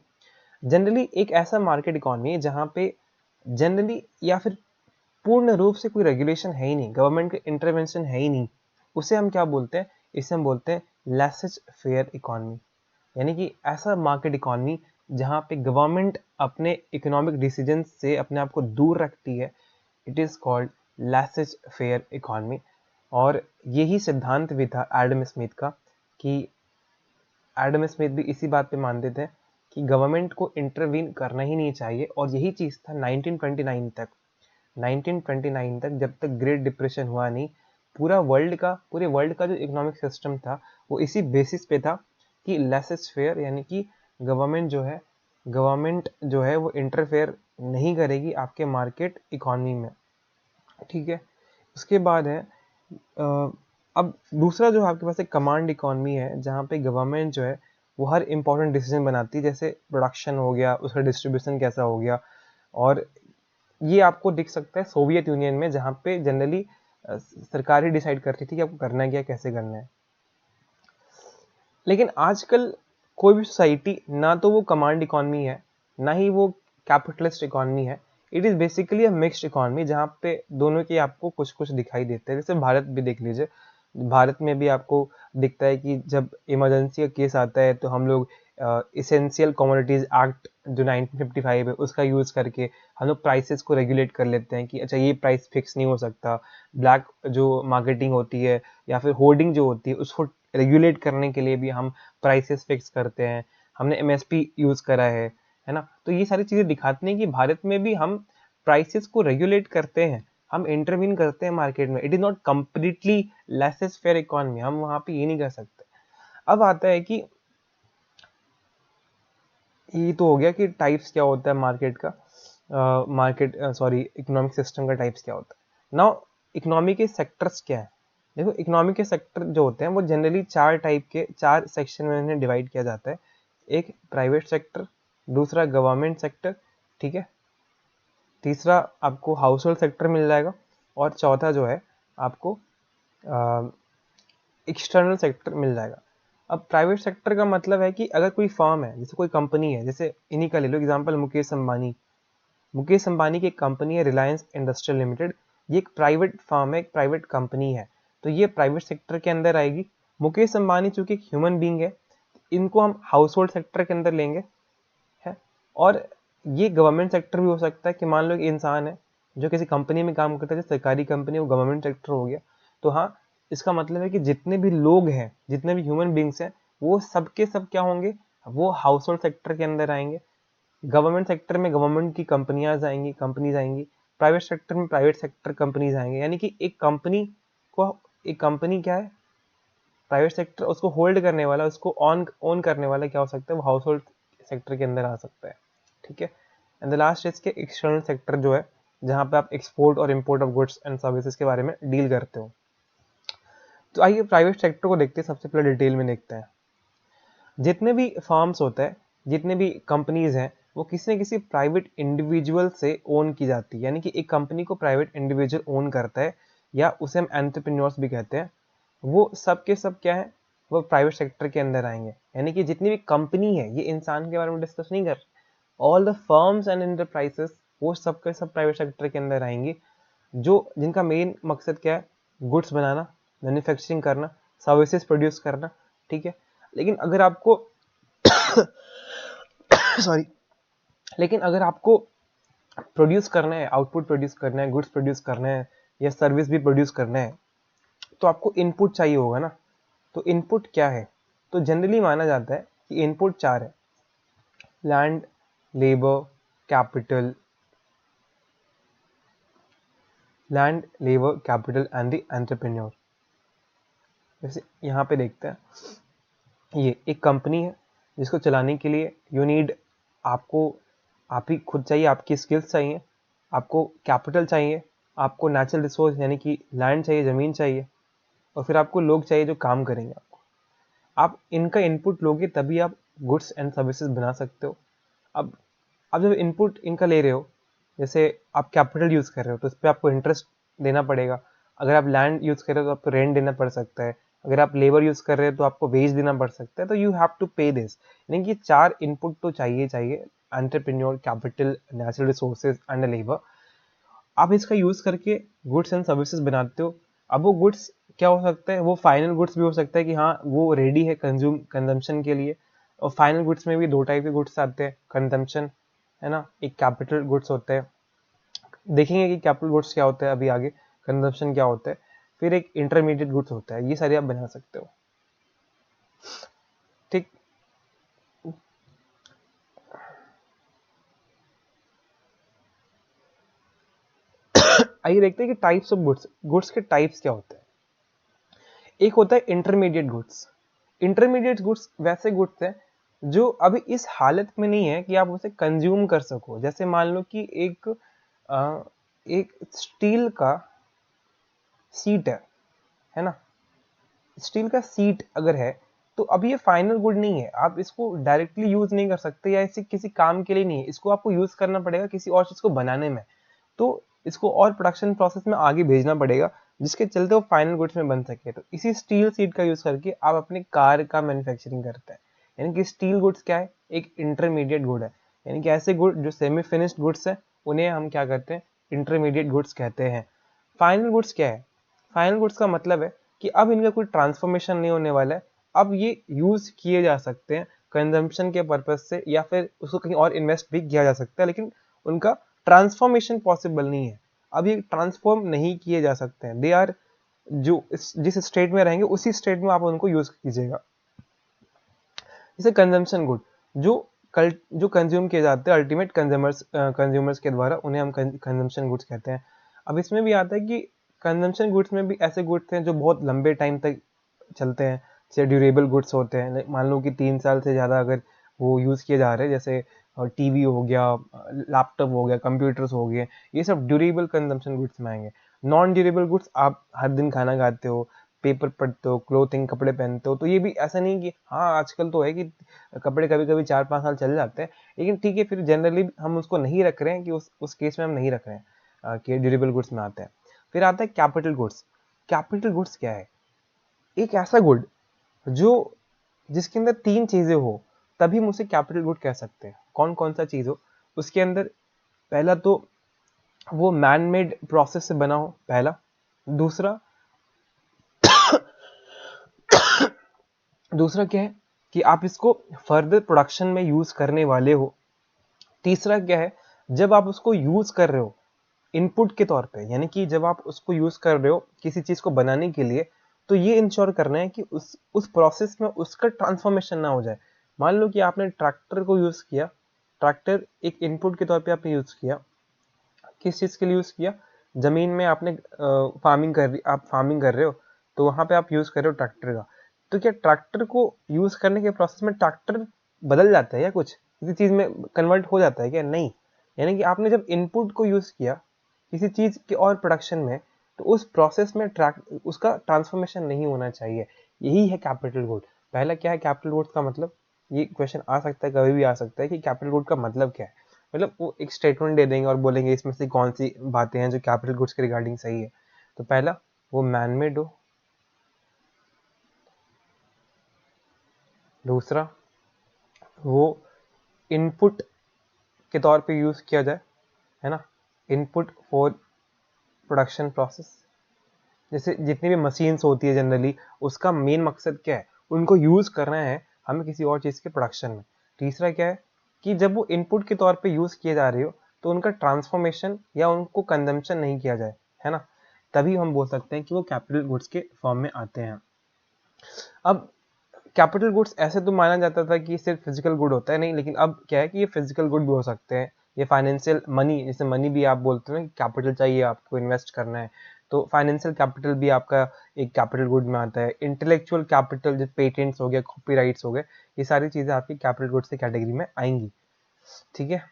[SPEAKER 1] जनरली एक ऐसा मार्केट इकोनॉमी है जहाँ पे जनरली या फिर पूर्ण रूप से कोई रेगुलेशन है ही नहीं, गवर्नमेंट के इंटरवेंशन है ही नहीं, उसे हम क्या बोलते हैं, इसे हम बोलते हैं लेसेज फेयर इकोनॉमी। यानी कि ऐसा मार्केट इकोनॉमी जहाँ पे गवर्नमेंट अपने इकोनॉमिक डिसीजन से अपने आप को दूर रखती है, it is called laces fair economy. और यही सिद्धांत भी था एडम स्मिथ का, कि एडम स्मिथ भी इसी बात पे मानते थे कि गवर्नमेंट को इंटरवीन करना ही नहीं चाहिए। और यही चीज़ था 1929 तक, 1929 तक, जब तक ग्रेट डिप्रेशन हुआ नहीं, पूरे वर्ल्ड का जो इकोनॉमिक सिस्टम था वो इसी बेसिस पे था कि लेसेस फेयर, यानी कि गवर्नमेंट जो है वो इंटरफेयर नहीं करेगी आपके मार्केट इकोनॉमी में। ठीक है, उसके बाद है अब दूसरा जो आपके पास एक कमांड इकोनॉमी है, जहाँ पे गवर्नमेंट जो है वो हर इंपॉर्टेंट डिसीजन बनाती है, जैसे प्रोडक्शन हो गया, उसका डिस्ट्रीब्यूशन कैसा हो गया। और ये आपको दिख सकता है सोवियत यूनियन में, जहाँ पे जनरली सरकार ही डिसाइड करती थी कि आपको करना है क्या, कैसे करना है। लेकिन आजकल कोई भी सोसाइटी ना तो वो कमांड इकोनॉमी है, ना ही वो कैपिटलिस्ट इकोनॉमी है। It is basically a mixed economy, जहाँ पे दोनों के आपको कुछ कुछ दिखाई देते हैं। जैसे भारत भी देख लीजिए, भारत में भी आपको दिखता है कि जब इमरजेंसी का केस आता है तो हम लोग इसेंशियल कमोडिटीज़ एक्ट जो 1955 है उसका यूज़ करके हम लोग प्राइसेस को रेगुलेट कर लेते हैं कि अच्छा ये प्राइस फिक्स नहीं हो सकता। ब्लैक जो मार्केटिंग होती है या फिर होर्डिंग जो होती है उसको रेगुलेट करने के लिए भी हम प्राइसेस फिक्स करते हैं। हमने एमएसपी यूज़ करा है ना। तो ये सारी चीज़ें दिखाती हैं कि भारत में भी हम प्राइसेस को रेगुलेट करते हैं, हम इंटरवीन करते हैं मार्केट में। It is not completely laces fair economy, हम वहाँ पे ये नहीं कर सकते। अब आता है कि ये तो हो गया कि टाइप्स क्या होता है मार्केट का, इकोनॉमिक सिस्टम का टाइप्स क्या होता है। नाउ इकोनॉमी के सेक्टर्स क्या है। देखो इकोनॉमी के सेक्टर जो होते हैं वो जनरली चार सेक्शन में इन्हें डिवाइड किया जाता है। एक प्राइवेट सेक्टर, दूसरा गवर्नमेंट सेक्टर, ठीक है, तीसरा आपको हाउस होल्ड सेक्टर मिल जाएगा, और चौथा जो है आपको एक्सटर्नल सेक्टर मिल जाएगा। अब प्राइवेट सेक्टर का मतलब है कि अगर कोई फर्म है, जैसे कोई कंपनी है, जैसे इन्हीं का ले लो एग्जांपल, मुकेश अंबानी की एक कंपनी है रिलायंस इंडस्ट्रियल लिमिटेड। ये एक प्राइवेट फर्म है, एक प्राइवेट कंपनी है, तो ये प्राइवेट सेक्टर के अंदर आएगी। मुकेश अंबानी चूंकि एक ह्यूमन बींग है, इनको हम हाउस होल्ड सेक्टर के अंदर लेंगे। और ये गवर्नमेंट सेक्टर भी हो सकता है कि मान लो एक इंसान है जो किसी कंपनी में काम करता है, जैसे सरकारी कंपनी, वो गवर्नमेंट सेक्टर हो गया। तो हाँ, इसका मतलब है कि जितने भी लोग हैं, जितने भी ह्यूमन बींग्स हैं, वो सबके सब क्या होंगे, वो हाउस होल्ड सेक्टर के अंदर आएंगे। गवर्नमेंट सेक्टर में गवर्नमेंट की कंपनीज आएंगी। प्राइवेट सेक्टर में प्राइवेट सेक्टर कंपनीज आएंगे। यानी कि एक कंपनी क्या है, प्राइवेट सेक्टर उसको होल्ड करने वाला, उसको ऑन करने वाला क्या हो सकता है, वो हाउस होल्ड सेक्टर के अंदर आ सकता है। ठीक है। एंड द लास्ट इसके एक्सटर्नल सेक्टर जो है, जहां पे आप एक्सपोर्ट और import of goods and services के बारे में डील करते हो। तो आइए प्राइवेट सेक्टर को देखते हैं, सबसे पहले डिटेल में देखते हैं। जितने भी फर्म्स होते हैं, जितने भी कंपनीज हैं, वो किसी न किसी प्राइवेट इंडिविजुअल से ओन की जाती है। यानी कि एक कंपनी को प्राइवेट इंडिविजुअल ओन करता है, या उसे हम एंटरप्रेन्योर्स भी कहते हैं। वो सब के सब क्या है, वो प्राइवेट सेक्टर के अंदर आएंगे। यानी कि जितनी भी कंपनी है, ये इंसान के बारे में डिस्कस नहीं कर, all the firms and enterprises, वो सब के सब प्राइवेट सेक्टर के अंदर आएंगी, जो जिनका मेन मकसद क्या है, गुड्स बनाना, मैन्युफैक्चरिंग करना, सर्विसेज प्रोड्यूस करना। ठीक है। लेकिन अगर आपको सॉरी लेकिन अगर आपको प्रोड्यूस करना है, आउटपुट प्रोड्यूस करना है, गुड्स प्रोड्यूस करना है, या सर्विस भी प्रोड्यूस करना है, तो आपको इनपुट चाहिए होगा ना। तो इनपुट क्या है, तो जनरली माना जाता है कि इनपुट चार है: land, labour, capital, and the entrepreneur. जैसे यहाँ पे देखते हैं, ये एक कंपनी है जिसको चलाने के लिए यू नीड, आपको आप ही खुद चाहिए, आपकी स्किल्स चाहिए, आपको कैपिटल चाहिए, आपको नेचुरल रिसोर्स यानी कि लैंड चाहिए, ज़मीन चाहिए, और फिर आपको लोग चाहिए जो काम करेंगे आपको। आप इनका इनपुट लोगे तभी आप गुड्स एंड सर्विसेज बना सकते हो। अब जब इनपुट इनका ले रहे हो, जैसे आप कैपिटल यूज़ कर रहे हो तो उस पर आपको इंटरेस्ट देना पड़ेगा। अगर आप लैंड यूज़ कर रहे हो तो आपको रेंट देना पड़ सकता है। अगर आप लेबर यूज़ कर रहे हो तो आपको वेज देना पड़ सकता है। तो यू हैव टू पे दिस। यानी कि चार इनपुट तो चाहिए: entrepreneur, capital, natural resources and labour. आप इसका यूज़ करके गुड्स एंड सर्विसेज बनाते हो। अब वो गुड्स क्या हो सकता है, वो फाइनल गुड्स भी हो सकता है कि हाँ वो रेडी है कंजम्पशन के लिए। और फाइनल गुड्स में भी दो टाइप के गुड्स आते हैं, कंजम्पशन है ना, एक कैपिटल गुड्स होते हैं। देखेंगे कि कैपिटल गुड्स क्या होता है अभी आगे, कंजम्पशन क्या होता है, फिर एक इंटरमीडिएट गुड्स होता है। ये सारे आप बना सकते हो। ठीक। आइए देखते हैं कि टाइप्स ऑफ गुड्स के टाइप्स क्या होते हैं। एक होता है इंटरमीडिएट गुड्स। इंटरमीडिएट गुड्स वैसे गुड्स हैं जो अभी इस हालत में नहीं है कि आप उसे कंज्यूम कर सको। जैसे मान लो कि एक स्टील का सीट है ना, स्टील का सीट अगर है, तो अब ये फाइनल गुड नहीं है। आप इसको डायरेक्टली यूज नहीं कर सकते, या इसे किसी काम के लिए नहीं है, इसको आपको यूज करना पड़ेगा किसी और चीज को बनाने में। तो इसको और प्रोडक्शन प्रोसेस में आगे भेजना पड़ेगा, जिसके चलते वो फाइनल गुड्स में बन सके। तो इसी स्टील सीट का यूज करके आप अपने कार का मैन्युफैक्चरिंग करते हैं। यानी कि स्टील गुड्स क्या है, एक इंटरमीडिएट गुड है। यानी कि ऐसे गुड जो सेमी फिनिश्ड गुड्स है, उन्हें हम क्या कहते हैं, इंटरमीडिएट गुड्स कहते हैं। फाइनल गुड्स क्या है, फाइनल गुड्स का मतलब है कि अब इनका कोई ट्रांसफॉर्मेशन नहीं होने वाला है। अब ये यूज किए जा सकते हैं कंजम्पशन के पर्पज से, या फिर उसको कहीं और इन्वेस्ट भी किया जा सकता है, लेकिन उनका ट्रांसफॉर्मेशन पॉसिबल नहीं है। अब ये ट्रांसफॉर्म नहीं किए जा सकते हैं। दे आर, जो जिस स्टेट में रहेंगे उसी स्टेट में आप उनको यूज कीजिएगा। जैसे कंजम्पशन गुड, जो जो कंज्यूम किए जाते हैं अल्टीमेट कंज्यूमर्स के द्वारा, उन्हें हम कंजम्पशन गुड्स कहते हैं। अब इसमें भी आता है कि कंजम्पशन गुड्स में भी ऐसे गुड्स हैं जो बहुत लंबे टाइम तक चलते हैं, जैसे ड्यूरेबल गुड्स होते हैं। मान लो कि 3 साल से ज़्यादा अगर वो यूज़ किए जा रहे हैं, जैसे टीवी हो गया, लैपटॉप हो गया, कंप्यूटर्स हो गए, ये सब ड्यूरेबल कंजम्पशन गुड्स में आएंगे। नॉन ड्यूरेबल गुड्स, आप हर दिन खाना खाते हो, पेपर पढ़ते हो, क्लोथिंग कपड़े पहनते हो, तो ये भी ऐसा नहीं कि हाँ आजकल तो है कि कपड़े कभी कभी 4-5 साल चल जाते हैं, लेकिन ठीक है, फिर जनरली हम उसको नहीं रख रहे हैं कि उस केस में हम नहीं रख रहे हैं कि ड्यूरेबल गुड्स में आते हैं। फिर आता है कैपिटल गुड्स। कैपिटल गुड्स क्या है, एक ऐसा गुड जो जिसके अंदर 3 चीजें हो, तभी हम उसे कैपिटल गुड कह सकते हैं। कौन कौन सा चीज हो उसके अंदर, पहला तो वो मैन मेड प्रोसेस से बना हो, पहला। दूसरा दूसरा क्या है कि आप इसको फर्दर प्रोडक्शन में यूज करने वाले हो। तीसरा क्या है, जब आप उसको यूज कर रहे हो इनपुट के तौर पे, यानी कि जब आप उसको यूज कर रहे हो किसी चीज को बनाने के लिए, तो ये इंश्योर करना है कि उस प्रोसेस में उसका ट्रांसफॉर्मेशन ना हो जाए। मान लो कि आपने ट्रैक्टर को यूज किया, ट्रैक्टर एक इनपुट के तौर पे आपने यूज किया, किस चीज के लिए यूज किया, जमीन में आपने आप फार्मिंग कर रहे हो, तो वहां पे आप यूज कर रहे हो ट्रैक्टर का। तो क्या ट्रैक्टर को यूज करने के प्रोसेस में ट्रैक्टर बदल जाता है या कुछ किसी चीज में कन्वर्ट हो जाता है क्या? नहीं। यानी कि आपने जब इनपुट को यूज किया किसी चीज के और प्रोडक्शन में, तो उस प्रोसेस में उसका ट्रांसफॉर्मेशन नहीं होना चाहिए। यही है कैपिटल गुड। पहला क्या है कैपिटल गुड्स का मतलब, ये क्वेश्चन आ सकता है, कभी भी आ सकता है कि कैपिटल गुड का मतलब क्या है। मतलब वो एक स्टेटमेंट दे देंगे और बोलेंगे इसमें से कौन सी बातें हैं जो कैपिटल गुड्स के रिगार्डिंग सही है। तो पहला, वो मैनमेड हो। दूसरा, वो इनपुट के तौर पे यूज किया जाए, है ना, इनपुट फॉर प्रोडक्शन प्रोसेस। जैसे जितनी भी मशीन्स होती है जनरली, उसका मेन मकसद क्या है, उनको यूज करना है हमें किसी और चीज के प्रोडक्शन में। तीसरा क्या है कि जब वो इनपुट के तौर पे यूज किए जा रहे हो, तो उनका ट्रांसफॉर्मेशन या उनको कंजम्पशन नहीं किया जाए, है ना, तभी हम बोल सकते हैं कि वो कैपिटल गुड्स के फॉर्म में आते हैं। अब कैपिटल गुड्स ऐसे तो माना जाता था कि सिर्फ फिजिकल गुड होता है, नहीं, लेकिन अब क्या है कि ये फिजिकल गुड भी हो सकते हैं, ये फाइनेंशियल मनी, जैसे मनी भी आप बोलते हैं कैपिटल चाहिए आपको इन्वेस्ट करना है, तो फाइनेंशियल कैपिटल भी आपका एक कैपिटल गुड में आता है। इंटेलेक्चुअल कैपिटल जैसे पेटेंट्स हो गए, कॉपीराइट्स हो गए, ये सारी चीजें आपकी कैपिटल गुड्स की कैटेगरी में आएंगी। ठीक है,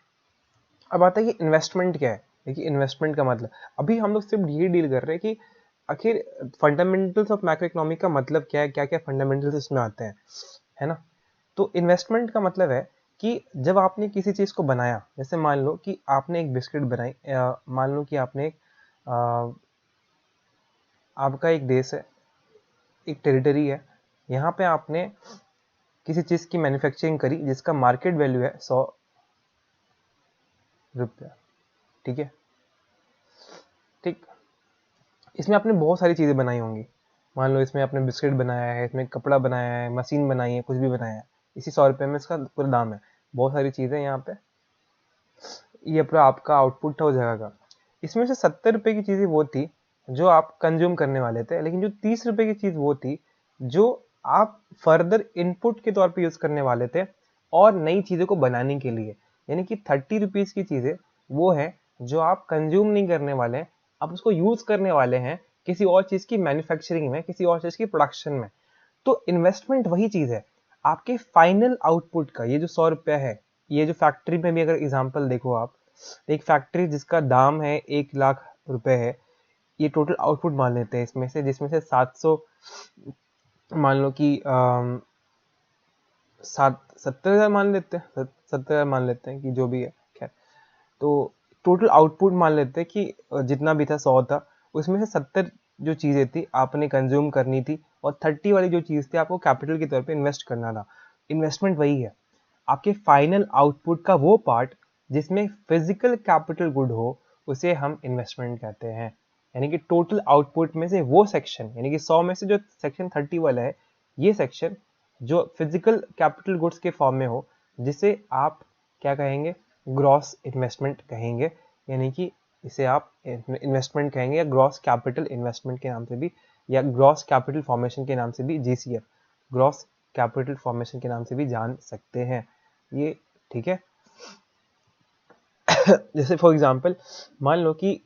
[SPEAKER 1] अब आता है कि इन्वेस्टमेंट क्या है। देखिए इन्वेस्टमेंट का मतलब, अभी हम लोग सिर्फ ये डील कर रहे हैं कि आखिर फंडामेंटल्स ऑफ मैक्रो इकोनॉमी का मतलब क्या है, क्या क्या फंडामेंटल्स इसमें आते हैं, है ना। तो इन्वेस्टमेंट का मतलब है कि जब आपने किसी चीज को बनाया, जैसे मान लो कि आपने एक बिस्किट बनाई, मान लो कि आपने एक आपका एक देश है, एक टेरिटरी है, यहाँ पे आपने किसी चीज की मैन्युफैक्चरिंग करी जिसका मार्केट वैल्यू है 100 रुपया। ठीक है, ठीक, इसमें आपने बहुत सारी चीजें बनाई होंगी। मान लो इसमें आपने बिस्किट बनाया है, इसमें कपड़ा बनाया है, मशीन बनाई है, कुछ भी बनाया है, इसी 100 रुपये में इसका पूरा दाम है। बहुत सारी चीजें यहाँ पे, ये पूरा आपका आउटपुट था उस जगह का। इसमें से 70 रुपए की चीजें वो थी जो आप कंज्यूम करने वाले थे, लेकिन जो 30 रुपए की चीज वो थी जो आप फर्दर इनपुट के तौर पे यूज करने वाले थे और नई चीजों को बनाने के लिए। यानी कि 30 रुपीज की चीजें वो है जो आप कंज्यूम नहीं करने वाले हैं, आप उसको यूज करने वाले हैं किसी और चीज की मैन्युफैक्चरिंग में, किसी और चीज की प्रोडक्शन में। तो इन्वेस्टमेंट वही चीज है, आपके फाइनल आउटपुट का। ये जो 100 रुपया है, ये जो फैक्ट्री में भी अगर एग्जांपल देखो आप, एक फैक्ट्री जिसका दाम है 1 लाख रुपए है, ये टोटल आउटपुट मान लेते हैं इसमें से, जिसमें से 700 मान लो कि 70,000 मान लेते हैं, 70,000 मान लेते हैं कि जो भी है, खैर। तो टोटल आउटपुट मान लेते हैं कि जितना भी था 100 था, उसमें से 70 जो चीजें थी आपने कंज्यूम करनी थी, और 30 वाली जो चीज थी आपको कैपिटल के तौर पे इन्वेस्ट करना था। इन्वेस्टमेंट वही है, आपके फाइनल आउटपुट का वो पार्ट जिसमें फिजिकल कैपिटल गुड हो, उसे हम इन्वेस्टमेंट कहते हैं। यानी कि टोटल आउटपुट में से वो सेक्शन, यानी कि 100 में से जो सेक्शन 30 वाला है, ये सेक्शन जो फिजिकल कैपिटल गुड्स के फॉर्म में हो, जिसे आप क्या कहेंगे, ग्रॉस इन्वेस्टमेंट कहेंगे। यानी कि इसे आप इन्वेस्टमेंट कहेंगे, या ग्रॉस कैपिटल इन्वेस्टमेंट के नाम से भी, या ग्रॉस कैपिटल फॉर्मेशन के नाम से भी, जीसीएफ, ग्रॉस कैपिटल फॉर्मेशन के नाम से भी जान सकते हैं ये। ठीक है, जैसे फॉर एग्जांपल मान लो कि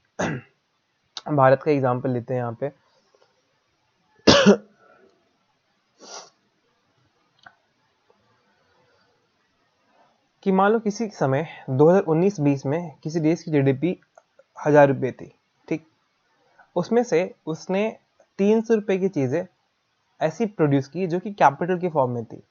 [SPEAKER 1] भारत का एग्जांपल लेते हैं यहाँ पे, कि मान लो किसी समय 2019-20 में किसी देश की जीडीपी 1,000 रुपये थी, ठीक, उसमें से उसने 300 रुपये की चीजें ऐसी प्रोड्यूस की जो कि कैपिटल के फॉर्म में थी।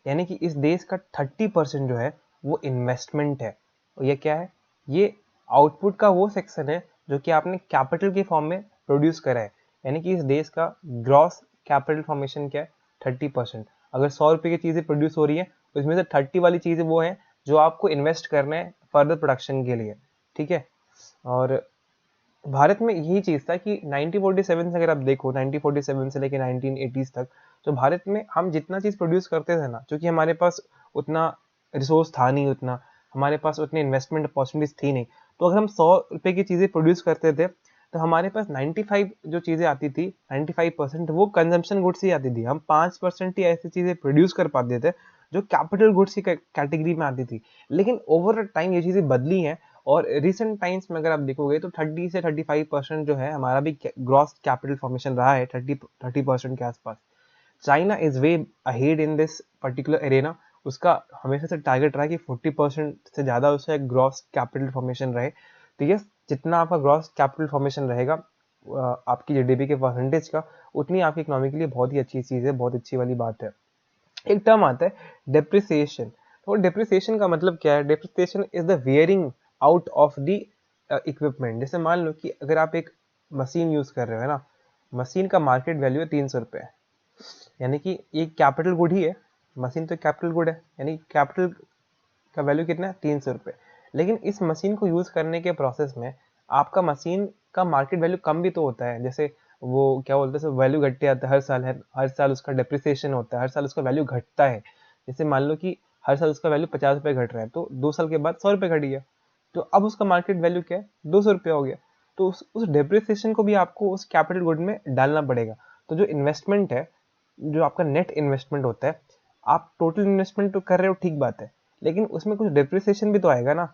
[SPEAKER 1] यानी कि इस देश का 30% जो है वो इन्वेस्टमेंट है। और ये क्या है, ये आउटपुट का वो सेक्शन है जो कि आपने कैपिटल के फॉर्म में प्रोड्यूस करा है। यानी कि इस देश का ग्रॉस कैपिटल फॉर्मेशन क्या है, 30%। अगर 100 रुपये की चीजें प्रोड्यूस हो रही है, तो इसमें से 30 वाली चीजें वो है जो आपको इन्वेस्ट करना है फर्दर प्रोडक्शन के लिए। ठीक है, और भारत में यही चीज था कि 1947 से अगर आप देखो, 1947 से लेकर 1980s तक, तो भारत में हम जितना चीज प्रोड्यूस करते थे ना, क्योंकि हमारे पास उतना रिसोर्स था नहीं उतना, हमारे पास उतनी इन्वेस्टमेंट अपॉर्चुनिटीज थी नहीं। तो अगर हम 100 रुपए की चीज़ें प्रोड्यूस करते थे तो हमारे पास 95 जो चीज़ें आती थी, 95% वो कंजम्पशन गुड्स ही आती थी। हम 5% ही ऐसी चीज़ें प्रोड्यूस कर पाते थे जो कैपिटल गुड्स की कैटेगरी में आती थी। लेकिन ओवर टाइम ये चीज़ें बदली हैं और रिसेंट टाइम्स में अगर आप देखोगे तो 30 से 35% जो है हमारा भी ग्रॉस कैपिटल फॉर्मेशन रहा है, 30% के आसपास। China is way ahead in this particular arena. उसका हमेशा से टारगेट रहा है कि 40% से ज़्यादा उसका ग्रॉस कैपिटल फॉर्मेशन रहे। तो ये जितना आपका ग्रॉस कैपिटल फॉर्मेशन रहेगा आपकी जीडीपी के परसेंटेज का, उतनी आपकी इकोनॉमी के लिए बहुत ही अच्छी चीज़ है, बहुत अच्छी वाली बात है। एक टर्म आता है डेप्रिसिएशन। तो डेप्रिसिएशन का मतलब क्या है? Depreciation is the wearing out of the equipment. जैसे मान लो कि अगर आप एक मशीन यूज कर रहे हो, है ना, मशीन का मार्केट वैल्यू है 300 रुपये, यानी कि ये कैपिटल गुड ही है, मशीन तो कैपिटल गुड है, यानी कैपिटल का वैल्यू कितना है? 300 रुपये। लेकिन इस मशीन को यूज करने के प्रोसेस में आपका मशीन का मार्केट वैल्यू कम भी तो होता है। जैसे वो क्या बोलते हैं, वैल्यू घटते जाता है हर साल, है हर साल उसका डेप्रिसिएशन होता है, हर साल उसका वैल्यू घटता है। जैसे मान लो कि हर साल उसका वैल्यू 50 रुपये घट रहा है, तो 2 साल के बाद 100 रुपये घट गया, तो अब उसका मार्केट वैल्यू क्या है? 200 रुपये हो गया। तो उस डेप्रिसिएशन को भी आपको उस कैपिटल गुड में डालना पड़ेगा। तो जो इन्वेस्टमेंट है, जो आपका नेट इन्वेस्टमेंट होता है, आप टोटल इन्वेस्टमेंट तो कर रहे हो, ठीक बात है, लेकिन उसमें कुछ डिप्रिसिएशन भी तो आएगा ना,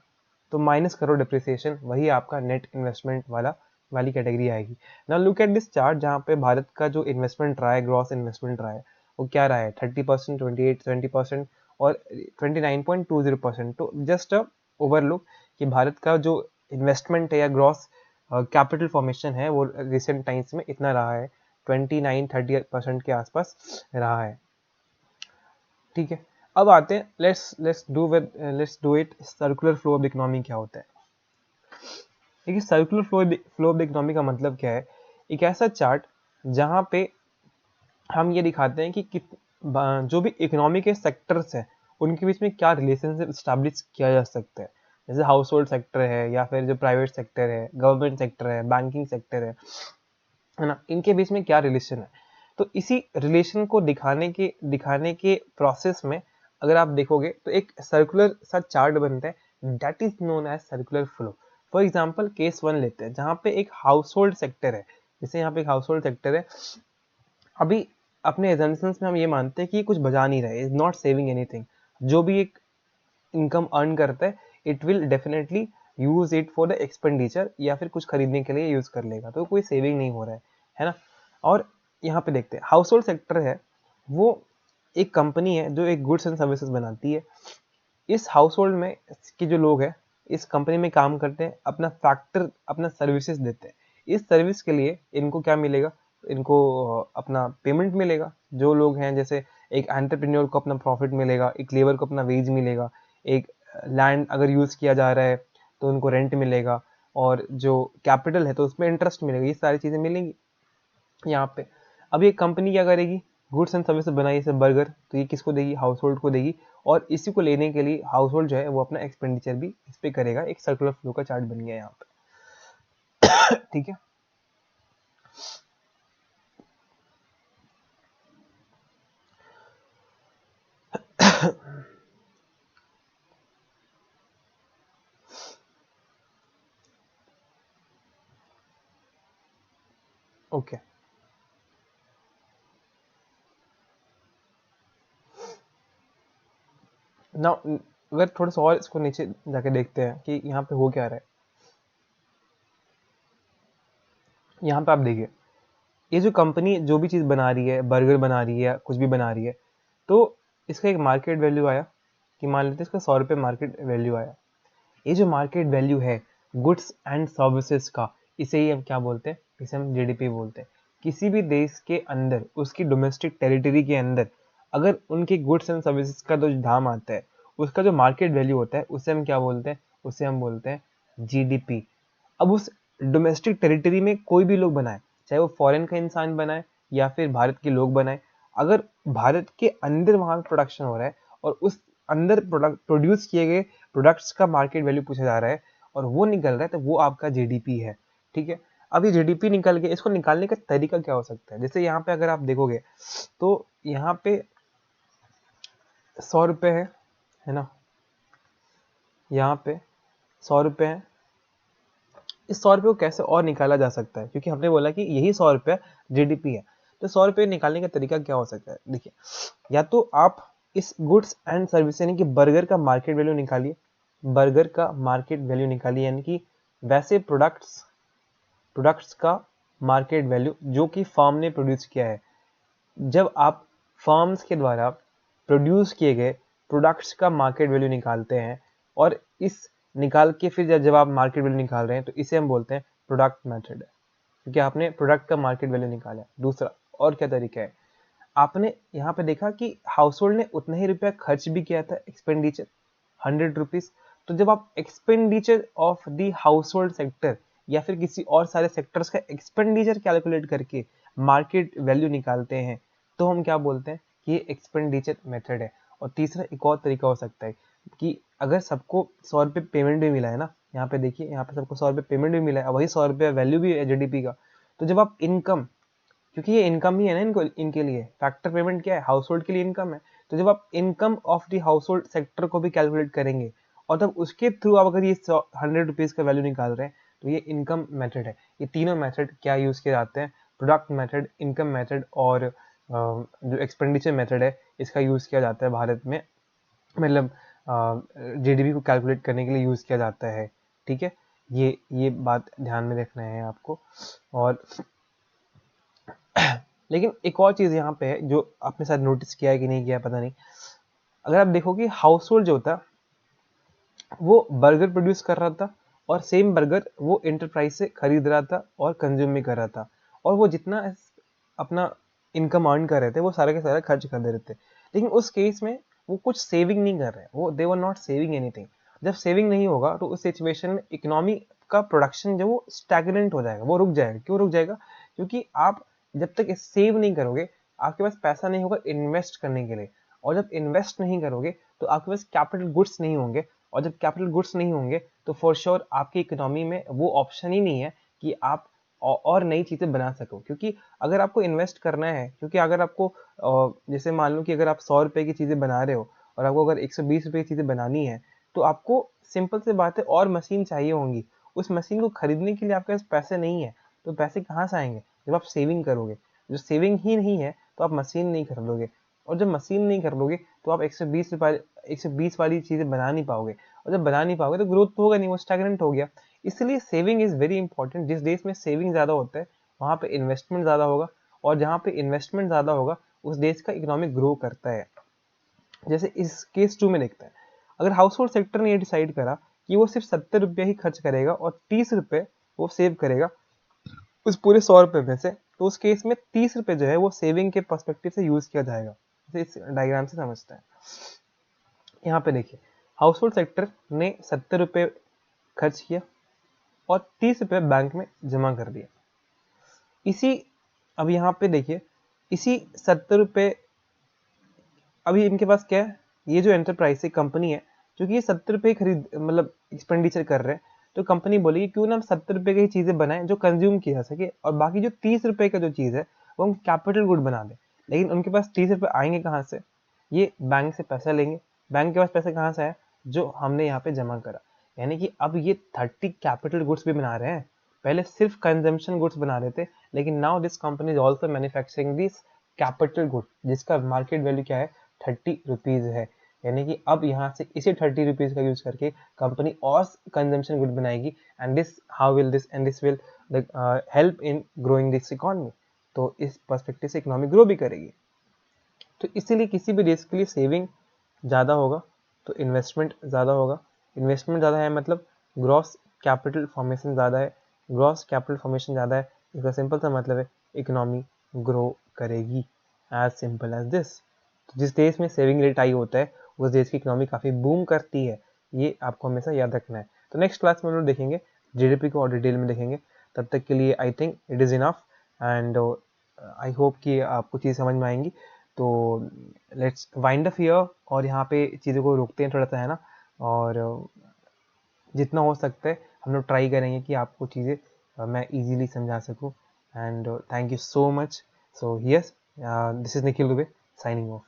[SPEAKER 1] तो माइनस करो डिप्रिसिएशन, वही आपका नेट इन्वेस्टमेंट वाली कैटेगरी आएगी। Now look at this chart, जहाँ पे भारत का जो इन्वेस्टमेंट रहा है, ग्रॉस इन्वेस्टमेंट रहा है, वो क्या रहा है? 30%, 28, 20% और 29.20%। तो जस्ट ओवरलुक कि भारत का जो इन्वेस्टमेंट है या ग्रॉस कैपिटल फॉर्मेशन है वो रिसेंट टाइम्स में इतना रहा है, 29-30% के आसपास रहा है। ठीक है, अब आते हैं, let's do it circular flow of the economy क्या होता है। देखिए, circular flow of the economy का मतलब क्या है? एक ऐसा चार्ट जहां पे हम ये दिखाते हैं कि जो भी इकोनॉमी के सेक्टर्स हैं उनके बीच में क्या रिलेशनशिप स्टैब्लिश किया जा सकता है। जैसे हाउस होल्ड सेक्टर है, या फिर जो प्राइवेट सेक्टर है, गवर्नमेंट सेक्टर है, बैंकिंग सेक्टर है ना, इनके बीच में क्या रिलेशन है। तो इसी रिलेशन को दिखाने के प्रोसेस में अगर आप देखोगे तो एक सर्कुलर सा चार्ट बनता है, that is known as circular flow. For example case 1 लेते हैं, जहाँ पे एक हाउस होल्ड सेक्टर है। जैसे यहाँ पे एक हाउस होल्ड सेक्टर है, अभी अपने एजम्पशंस में हम ये मानते हैं कि ये कुछ बचा नहीं रहा है, इज नॉट सेविंग एनीथिंग। जो भी एक इनकम अर्न करता है, it will definitely use it for the expenditure, या फिर कुछ खरीदने के लिए यूज कर लेगा, तो कोई सेविंग नहीं हो रहा है ना। और यहाँ पे देखते हैं, हाउस होल्ड सेक्टर है, वो एक कंपनी है जो एक गुड्स एंड सर्विसेज बनाती है। इस हाउस होल्ड में के जो लोग हैं इस कंपनी में काम करते हैं, अपना सर्विसेज देते हैं। इस सर्विस के लिए इनको क्या मिलेगा? इनको अपना पेमेंट मिलेगा। जो लोग हैं, जैसे एक एंटरप्रेन्योर को अपना प्रॉफिट मिलेगा, एक लेबर को अपना वेज मिलेगा, एक लैंड अगर यूज किया जा रहा है तो उनको रेंट मिलेगा, और जो कैपिटल है तो उसमें इंटरेस्ट मिलेगा। ये सारी चीजें मिलेंगी यहाँ पे। अब ये कंपनी क्या करेगी? गुड्स एंड सर्विसेज बनाई, जैसे बर्गर, तो ये किसको देगी? हाउस होल्ड को देगी। और इसी को लेने के लिए हाउस होल्ड जो है वो अपना एक्सपेंडिचर भी इस पे करेगा। एक सर्कुलर फ्लो का चार्ट बन गया यहाँ पे। ठीक है, ओके। नाउ अगर थोड़ा सा और इसको नीचे जाके देखते हैं कि यहाँ पे हो क्या रहा है। यहाँ पे आप देखिए, ये जो कंपनी जो भी चीज़ बना रही है, बर्गर बना रही है या कुछ भी बना रही है, तो इसका एक मार्केट वैल्यू आया, कि मान लेते हैं इसका 100 रुपये मार्केट वैल्यू आया। ये जो मार्केट वैल्यू है गुड्स एंड सर्विसेज का, इसे ही हम क्या बोलते हैं? इसे हम जीडीपी बोलते हैं। किसी भी देश के अंदर, उसकी डोमेस्टिक टेरिटरी के अंदर, अगर उनके गुड्स एंड सर्विसेज का जो दाम आता है, उसका जो मार्केट वैल्यू होता है, उसे हम क्या बोलते हैं? उसे हम बोलते हैं जीडीपी। अब उस डोमेस्टिक टेरिटरी में कोई भी लोग बनाए, चाहे वो फॉरेन का इंसान बनाए या फिर भारत के लोग बनाए, अगर भारत के अंदर वहां प्रोडक्शन हो रहा है और उस अंदर प्रोडक्ट प्रोड्यूस किए गए प्रोडक्ट्स का मार्केट वैल्यू पूछा जा रहा है और वो निकल रहा है, तो वो आपका जीडीपी है। ठीक है, अब ये जीडीपी निकल के, इसको निकालने का तरीका क्या हो सकता है? जैसे यहाँ पे अगर आप देखोगे तो यहाँ पे 100 रुपये है ना, यहाँ पे 100 रुपये हैं, इस 100 रुपये को कैसे और निकाला जा सकता है, क्योंकि हमने बोला कि यही 100 रुपये जीडीपी है, तो 100 रुपये निकालने का तरीका क्या हो सकता है। देखिए, या तो आप इस गुड्स एंड सर्विस यानी कि बर्गर का मार्केट वैल्यू निकालिए, बर्गर का मार्केट वैल्यू निकालिए, यानी कि वैसे प्रोडक्ट्स का मार्केट वैल्यू जो कि फर्म ने प्रोड्यूस किया है। जब आप फर्म्स के द्वारा प्रोड्यूस किए गए प्रोडक्ट्स का मार्केट वैल्यू निकालते हैं, और इस निकाल के फिर जब आप मार्केट वैल्यू निकाल रहे हैं, तो इसे हम बोलते हैं प्रोडक्ट मेथड, क्योंकि आपने प्रोडक्ट का मार्केट वैल्यू निकाला। दूसरा और क्या तरीका है, आपने यहाँ पे देखा कि हाउस होल्ड ने उतना ही रुपया खर्च भी किया था, एक्सपेंडिचर 100 रुपीज। तो जब आप expenditure of the house hold sector या फिर किसी और सारे सेक्टर्स का एक्सपेंडिचर कैलकुलेट करके मार्केट वैल्यू निकालते हैं, तो हम क्या बोलते हैं कि ये एक्सपेंडिचर मेथड है। और तीसरा एक और तरीका हो सकता है कि अगर सबको 100 रुपये पेमेंट भी मिला है ना, यहाँ पे देखिए, यहाँ पे सबको 100 रुपये पेमेंट भी मिला है, वही 100 रुपये वैल्यू भी है जीडीपी का। तो जब आप इनकम, क्योंकि ये इनकम ही है ना इनको, इनके लिए फैक्टर पेमेंट क्या है, हाउस होल्ड के लिए इनकम है। तो जब आप income of the house hold sector को भी कैलकुलेट करेंगे, और तब उसके थ्रू आप अगर ये 100 रुपीज का वैल्यू निकाल रहे हैं, तो ये इनकम मेथड है। ये तीनों मेथड क्या यूज किए जाते हैं, प्रोडक्ट मेथड, इनकम मेथड और जो एक्सपेंडिचर मेथड है, इसका यूज किया जाता है भारत में, मतलब जीडीपी को कैलकुलेट करने के लिए यूज किया जाता है। ठीक है, ये बात ध्यान में रखना है आपको। और लेकिन एक और चीज यहाँ पे है जो आपने शायद नोटिस किया है कि नहीं किया पता नहीं, अगर आप देखोगे हाउस होल्ड जो होता है वो बर्गर प्रोड्यूस कर रहा था, और सेम बर्गर वो एंटरप्राइज से खरीद रहा था और कंज्यूम भी कर रहा था, और वो जितना अपना इनकम अर्न कर रहे थे वो सारा के सारा खर्च कर दे रहे थे। लेकिन उस केस में वो कुछ सेविंग नहीं कर रहे हैं, वो दे वर नॉट सेविंग एनीथिंग। जब सेविंग नहीं होगा तो उस सिचुएशन में इकोनॉमी का प्रोडक्शन जो वो स्टैग्नेंट हो जाएगा, वो रुक जाएगा। क्यों रुक जाएगा, क्योंकि आप जब तक सेव नहीं करोगे, आपके पास पैसा नहीं होगा इन्वेस्ट करने के लिए, और जब इन्वेस्ट नहीं करोगे तो आपके पास कैपिटल गुड्स नहीं होंगे, और जब कैपिटल गुड्स नहीं होंगे तो फॉर श्योर आपकी इकोनॉमी में वो ऑप्शन ही नहीं है कि आप और नई चीजें बना सको। क्योंकि अगर आपको इन्वेस्ट करना है, क्योंकि अगर आपको जैसे मान लो कि अगर आप 100 रुपए की चीजें बना रहे हो और आपको अगर 120 रुपए की चीजें बनानी है, तो आपको सिंपल से बात है और मशीन चाहिए होंगी। उस मशीन को खरीदने के लिए आपके पास पैसे नहीं है, तो पैसे कहाँ से आएंगे, जब आप सेविंग करोगे। जो सेविंग ही नहीं है तो आप मशीन नहीं खरीदोगे, और जब मशीन नहीं खरीदोगे तो आप 120 वाली चीजें बना नहीं पाओगे, और जब बना नहीं पाओगे तो ग्रोथ तो होगा नहीं, वो स्टैग्नेंट हो गया। इसलिए सेविंग इज वेरी इंपॉर्टेंट। जिस देश में सेविंग ज्यादा होता है वहां पे इन्वेस्टमेंट ज्यादा होगा, और जहाँ पे इन्वेस्टमेंट ज्यादा होगा उस देश का इकोनॉमिक ग्रो करता है। जैसे इस केस 2 में देखते हैं, अगर हाउस होल्ड सेक्टर ने ये डिसाइड करा कि वो सिर्फ 70 रुपये ही खर्च करेगा और 30 रुपये वो सेव करेगा उस पूरे 100 रुपये में से, तो उस केस में 30 रुपये जो है वो सेविंग के पर्सपेक्टिव से यूज किया जाएगा। जैसे इस डायग्राम से समझते हैं, यहाँ पे देखिए, हाउस होल्ड सेक्टर ने 70 रुपये खर्च किया और 30 रुपये बैंक में जमा कर दिया। इसी अब यहाँ पे देखिए, इसी 70 रुपये, अभी इनके पास क्या है, ये जो एंटरप्राइज है, कंपनी है, क्योंकि ये 70 रुपये खरीद मतलब एक्सपेंडिचर कर रहे हैं, तो कंपनी बोलेगी क्यों ना हम 70 रुपये की चीजें बनाएं जो कंज्यूम की जा सके, और बाकी जो 30 रुपये का जो चीज है वो हम कैपिटल गुड बना दें। लेकिन उनके पास 30 रुपये आएंगे कहाँ से, ये बैंक से पैसा लेंगे। बैंक के पास पैसे कहाँ से आए, जो हमने यहाँ पे जमा करा। यानी कि अब ये 30 कैपिटल गुड्स भी बना रहे हैं। पहले सिर्फ कंजम्पशन गुड्स बना रहे थे, लेकिन now this company is also manufacturing this capital good, जिसका मार्केट वैल्यू क्या है, 30 रुपीज है। यानी कि अब यहाँ से इसी 30 रुपीज का यूज करके कंपनी और कंजम्पशन गुड बनाएगी, and this will help in growing this economy. तो इस पर्सपेक्टिव से इकोनॉमी ग्रो भी करेगी। तो इसीलिए किसी भी देश के लिए सेविंग ज़्यादा होगा तो इन्वेस्टमेंट ज़्यादा होगा। इन्वेस्टमेंट ज़्यादा है मतलब ग्रॉस कैपिटल फॉर्मेशन ज़्यादा है, ग्रॉस कैपिटल फॉर्मेशन ज़्यादा है, इसका सिंपल सा मतलब है इकोनॉमी ग्रो करेगी, एज सिंपल एज दिस। तो जिस देश में सेविंग रेट हाई होता है उस देश की इकोनॉमी काफ़ी बूम करती है, ये आपको हमेशा याद रखना है। तो नेक्स्ट क्लास में हम लोग देखेंगे जीडीपी को और डिटेल में देखेंगे। तब तक के लिए I think it is enough, and I hope कि आपको चीज़ समझ में आएंगी। तो लेट्स वाइंड अप हियर, और यहाँ पे चीज़ों को रोकते हैं थोड़ा सा, है ना। और जितना हो सकता है हम लोग ट्राई करेंगे कि आपको चीज़ें मैं इजीली समझा सकूँ। And thank you so much. So yes, this is Nikhil Dubey signing off.